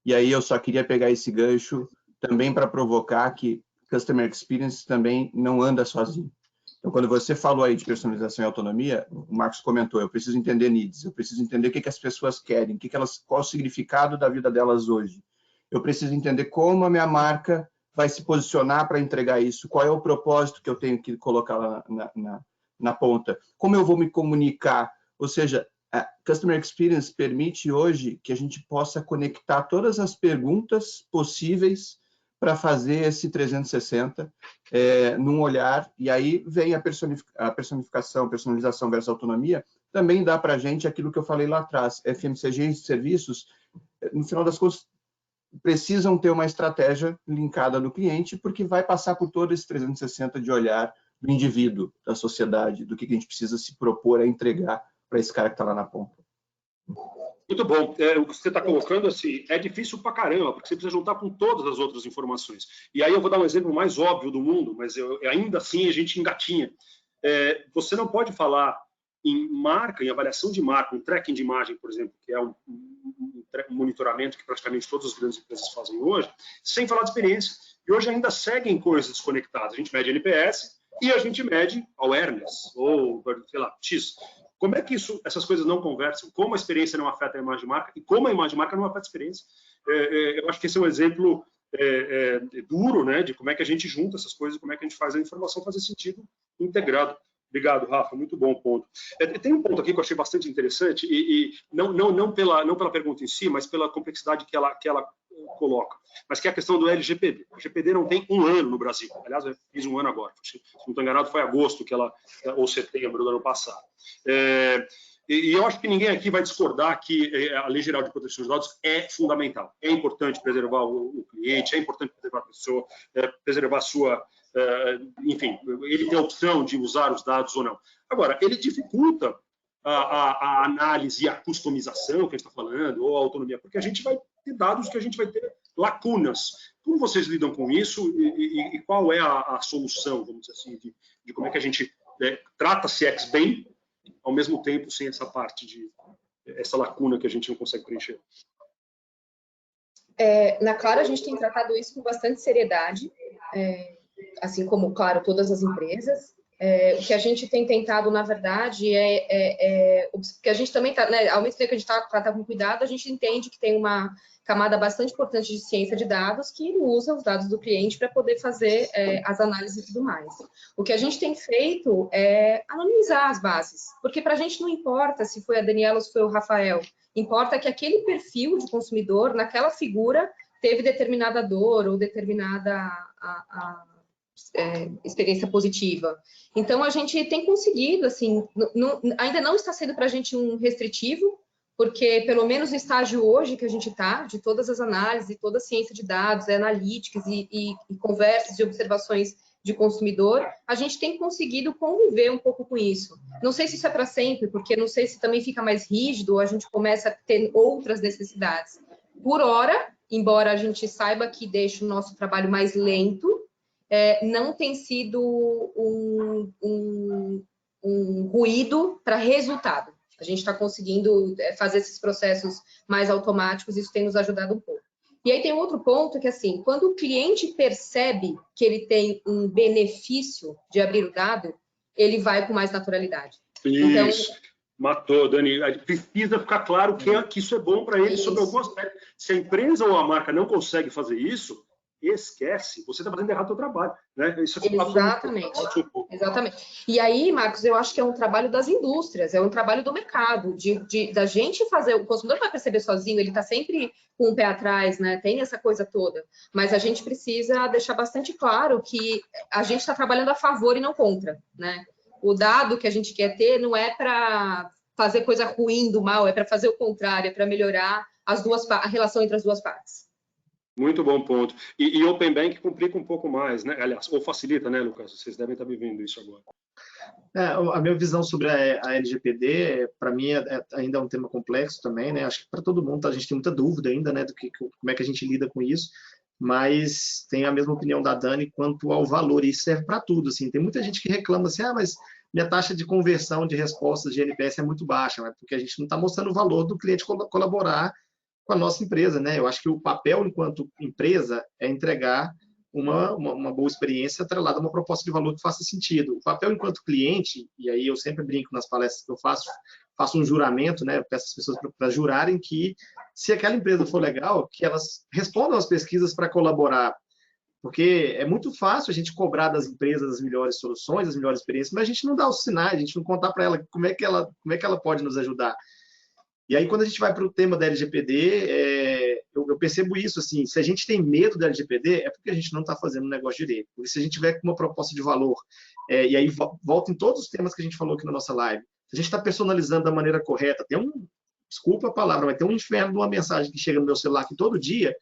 E aí eu só queria pegar esse gancho também para provocar que Customer Experience também não anda sozinho. Então, quando você falou aí de personalização e autonomia, o Marcos comentou, eu preciso entender needs, eu preciso entender o que as pessoas querem, qual é o significado da vida delas hoje. Eu preciso entender como a minha marca vai se posicionar para entregar isso? Qual é o propósito que eu tenho que colocar lá na ponta? Como eu vou me comunicar? Ou seja, a Customer Experience permite hoje que a gente possa conectar todas as perguntas possíveis para fazer esse 360 num olhar, e aí vem a personificação, personalização versus autonomia, também dá para a gente aquilo que eu falei lá atrás, FMCG e serviços, no final das contas, precisam ter uma estratégia linkada no cliente, porque vai passar por todo esse 360 de olhar do indivíduo, da sociedade, do que a gente precisa se propor a entregar para esse cara que está lá na ponta. Muito bom. O que você está colocando, assim, é difícil pra caramba, porque você precisa juntar com todas as outras informações. E aí eu vou dar um exemplo mais óbvio do mundo, mas ainda assim a gente engatinha. Você não pode falar em marca, em avaliação de marca, um tracking de imagem, por exemplo, que é um monitoramento que praticamente todas as grandes empresas fazem hoje, sem falar de experiência. E hoje ainda seguem coisas desconectadas. A gente mede NPS e a gente mede awareness, ou, sei lá, X. Como é que essas coisas não conversam? Como a experiência não afeta a imagem de marca e como a imagem de marca não afeta a experiência? Eu acho que esse é um exemplo duro, né, de como é que a gente junta essas coisas, como é que a gente faz a informação fazer sentido integrado. Obrigado, Rafa, muito bom ponto. Tem um ponto aqui que eu achei bastante interessante, e não pela pergunta em si, mas pela complexidade que ela coloca, mas que é a questão do LGPD. O LGPD não tem um ano no Brasil. Aliás, eu fiz um ano agora. Se não estou enganado, foi agosto ou setembro do ano passado. E eu acho que ninguém aqui vai discordar que a Lei Geral de Proteção de Dados é fundamental. É importante preservar o cliente, é importante preservar a pessoa, preservar a sua... enfim, ele tem a opção de usar os dados ou não. Agora, ele dificulta a análise e a customização que a gente está falando, ou a autonomia, porque a gente vai ter dados que a gente vai ter lacunas. Como vocês lidam com isso e qual é a solução, vamos dizer assim, de como é que a gente trata CX bem, ao mesmo tempo sem essa parte essa lacuna que a gente não consegue preencher? Na Claro, a gente tem tratado isso com bastante seriedade, assim como, claro, todas as empresas. O que a gente tem tentado, na verdade, porque a gente também está, né, ao mesmo tempo que a gente trata com cuidado, a gente entende que tem uma camada bastante importante de ciência de dados que usa os dados do cliente para poder fazer as análises e tudo mais. O que a gente tem feito é anonimizar as bases, porque para a gente não importa se foi a Daniela ou se foi o Rafael, importa que aquele perfil de consumidor, naquela figura, teve determinada dor ou determinada experiência positiva. Então, a gente tem conseguido, assim, ainda não está sendo para a gente um restritivo, porque, pelo menos no estágio hoje que a gente está, de todas as análises, toda a ciência de dados, analíticas e conversas e observações de consumidor, a gente tem conseguido conviver um pouco com isso. Não sei se isso é para sempre, porque não sei se também fica mais rígido ou a gente começa a ter outras necessidades. Por hora, embora a gente saiba que deixa o nosso trabalho mais lento, não tem sido um ruído para resultado. A gente está conseguindo fazer esses processos mais automáticos, isso tem nos ajudado um pouco. E aí tem outro ponto que, assim, quando o cliente percebe que ele tem um benefício de abrir o dado, ele vai com mais naturalidade. Isso, então, matou, Dani. Precisa ficar claro que isso é bom para ele sobre algum aspecto. Se a empresa ou a marca não consegue fazer isso, esquece, você está fazendo errado o seu trabalho, né? Isso é Exatamente. E aí, Marcos, eu acho que é um trabalho das indústrias, é um trabalho do mercado, da gente fazer, o consumidor não vai perceber sozinho, ele está sempre com o pé atrás, né? Tem essa coisa toda, mas a gente precisa deixar bastante claro que a gente está trabalhando a favor e não contra, né? O dado que a gente quer ter não é para fazer coisa ruim do mal, é para fazer o contrário, é para melhorar a relação entre as duas partes. Muito bom ponto. E Open Bank complica um pouco mais, né? Aliás, ou facilita, né, Lucas? Vocês devem estar vivendo isso agora. A minha visão sobre a LGPD, para mim, ainda é um tema complexo também, né? Acho que para todo mundo a gente tem muita dúvida ainda, né, como é que a gente lida com isso, mas tenho a mesma opinião da Dani quanto ao valor, e isso serve para tudo, assim. Tem muita gente que reclama assim, mas minha taxa de conversão de respostas de NPS é muito baixa, né? Porque a gente não está mostrando o valor do cliente colaborar com a nossa empresa, né? Eu acho que o papel enquanto empresa é entregar uma boa experiência atrelada a uma proposta de valor que faça sentido. O papel enquanto cliente, e aí eu sempre brinco nas palestras que eu faço um juramento, né? Eu peço as pessoas para jurarem que, se aquela empresa for legal, que elas respondam às pesquisas para colaborar Porque é muito fácil a gente cobrar das empresas as melhores soluções, as melhores experiências, mas a gente não dá os sinais, a gente não contar para ela como é que ela pode nos ajudar. E aí, quando a gente vai para o tema da LGPD, eu percebo isso, assim, se a gente tem medo da LGPD, é porque a gente não está fazendo o negócio direito. Porque se a gente tiver com uma proposta de valor, e aí volta em todos os temas que a gente falou aqui na nossa live, se a gente está personalizando da maneira correta, desculpa a palavra, mas tem um inferno de uma mensagem que chega no meu celular aqui todo dia,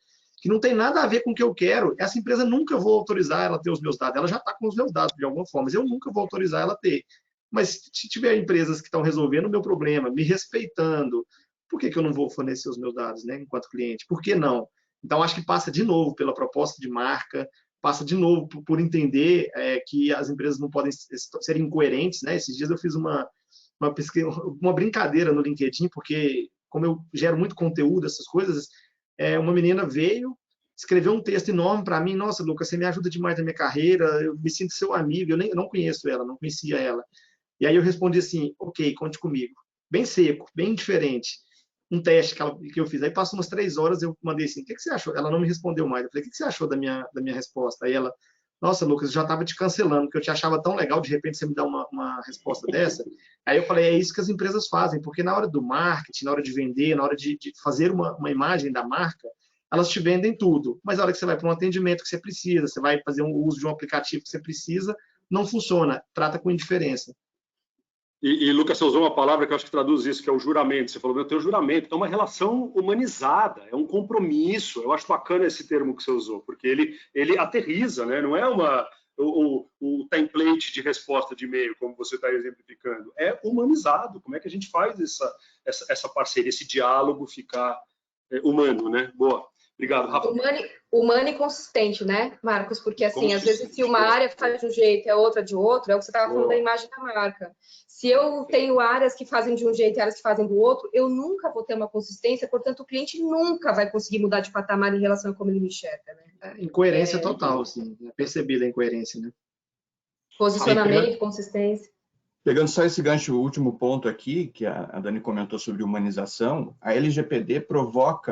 que não tem nada a ver com o que eu quero. Essa empresa nunca vou autorizar ela ter os meus dados. Ela já está com os meus dados de alguma forma, mas eu nunca vou autorizar ela ter. Mas se tiver empresas que estão resolvendo o meu problema, me respeitando, por que eu não vou fornecer os meus dados, né, enquanto cliente? Por que não? Então, acho que passa de novo pela proposta de marca, passa de novo por entender que as empresas não podem ser incoerentes, né? Esses dias eu fiz uma pesquisa, uma brincadeira no LinkedIn, porque como eu gero muito conteúdo, essas coisas, uma menina veio, escreveu um texto enorme para mim. Nossa, Lucas, você me ajuda demais na minha carreira, eu me sinto seu amigo, eu não conheço ela, não conhecia ela. E aí eu respondi assim, ok, conte comigo. Bem seco, bem diferente. Um teste que eu fiz. Aí passou umas 3 horas, eu mandei assim, o que você achou? Ela não me respondeu mais. Eu falei, o que você achou da minha resposta? Aí ela, nossa, Lucas, eu já estava te cancelando, porque eu te achava tão legal, de repente você me dá uma resposta dessa. Aí eu falei, é isso que as empresas fazem, porque na hora do marketing, na hora de vender, na hora de fazer uma imagem da marca, elas te vendem tudo. Mas na hora que você vai para um atendimento que você precisa, você vai fazer um uso de um aplicativo que você precisa, não funciona, trata com indiferença. E Lucas, você usou uma palavra que eu acho que traduz isso, que é o juramento. Você falou, eu tenho juramento. Então, é uma relação humanizada, é um compromisso. Eu acho bacana esse termo que você usou, porque ele aterriza, né? Não é o template de resposta de e-mail, como você está exemplificando. É humanizado. Como é que a gente faz essa parceria, esse diálogo ficar humano, né? Boa. Obrigado, Rafa. Humano e consistente, né, Marcos? Porque, assim, às vezes, se uma área faz de um jeito e a outra de outro, é o que você estava falando da imagem da marca. Se eu tenho áreas que fazem de um jeito e áreas que fazem do outro, eu nunca vou ter uma consistência, portanto, o cliente nunca vai conseguir mudar de patamar em relação a como ele me enxerga, né? Incoerência total, assim, percebida a incoerência, né? Posicionamento, consistência. Pegando só esse gancho, o último ponto aqui, que a Dani comentou sobre humanização, a LGPD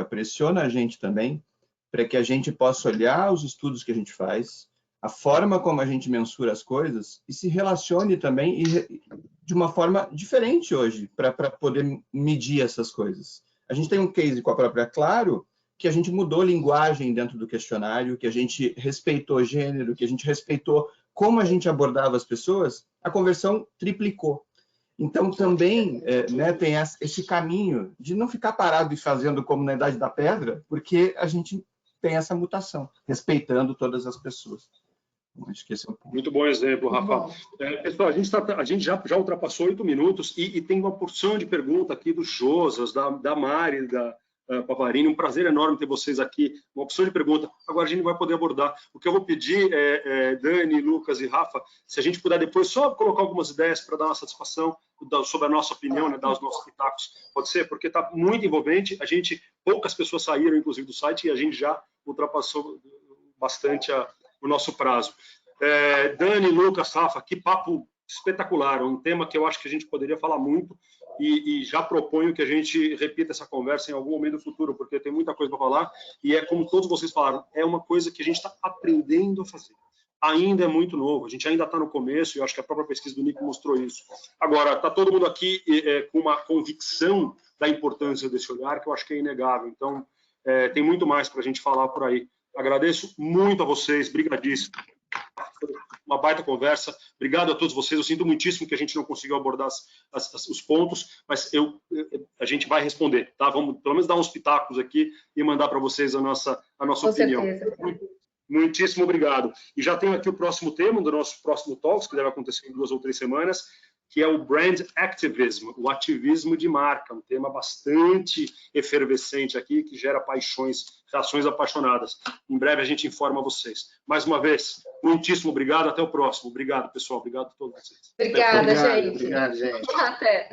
pressiona a gente também para que a gente possa olhar os estudos que a gente faz, a forma como a gente mensura as coisas e se relacione também de uma forma diferente hoje para poder medir essas coisas. A gente tem um case com a própria Claro, que a gente mudou linguagem dentro do questionário, que a gente respeitou gênero, que a gente respeitou como a gente abordava as pessoas, a conversão triplicou. Então, também tem esse caminho de não ficar parado e fazendo como na Idade da Pedra, porque a gente tem essa mutação, respeitando todas as pessoas. Acho que esse é um ponto. Muito bom exemplo, Rafa. Pessoal, a gente já ultrapassou 8 minutos e tem uma porção de perguntas aqui do Josas, da Mari, da Pavarini. Um prazer enorme ter vocês aqui. Uma opção de pergunta. Agora a gente vai poder abordar. O que eu vou pedir, Dani, Lucas e Rafa, se a gente puder depois só colocar algumas ideias para dar uma satisfação sobre a nossa opinião, né, dar os nossos pitacos. Pode ser? Porque está muito envolvente. Poucas pessoas saíram, inclusive, do site e a gente já ultrapassou bastante o nosso prazo. Dani, Lucas, Rafa, que papo espetacular. Um tema que eu acho que a gente poderia falar muito e já proponho que a gente repita essa conversa em algum momento do futuro, porque tem muita coisa para falar e como todos vocês falaram, é uma coisa que a gente está aprendendo a fazer. Ainda é muito novo, a gente ainda está no começo e eu acho que a própria pesquisa do Nico mostrou isso. Agora, está todo mundo aqui com uma convicção da importância desse olhar, que eu acho que é inegável. Então, tem muito mais para a gente falar por aí. Agradeço muito a vocês, brigadíssimo. Uma baita conversa. Obrigado a todos vocês. Eu sinto muitíssimo que a gente não conseguiu abordar os pontos, mas a gente vai responder, tá? Vamos pelo menos dar uns pitacos aqui e mandar para vocês a nossa opinião. Muitíssimo obrigado. E já tenho aqui o próximo tema do nosso próximo Talks, que deve acontecer em 2 ou 3 semanas, que é o Brand Activism, o ativismo de marca, um tema bastante efervescente aqui, que gera reações apaixonadas. Em breve a gente informa vocês. Mais uma vez, muitíssimo obrigado, até o próximo. Obrigado, pessoal. Obrigado a todos vocês. Obrigada, gente. Obrigado, gente. Até.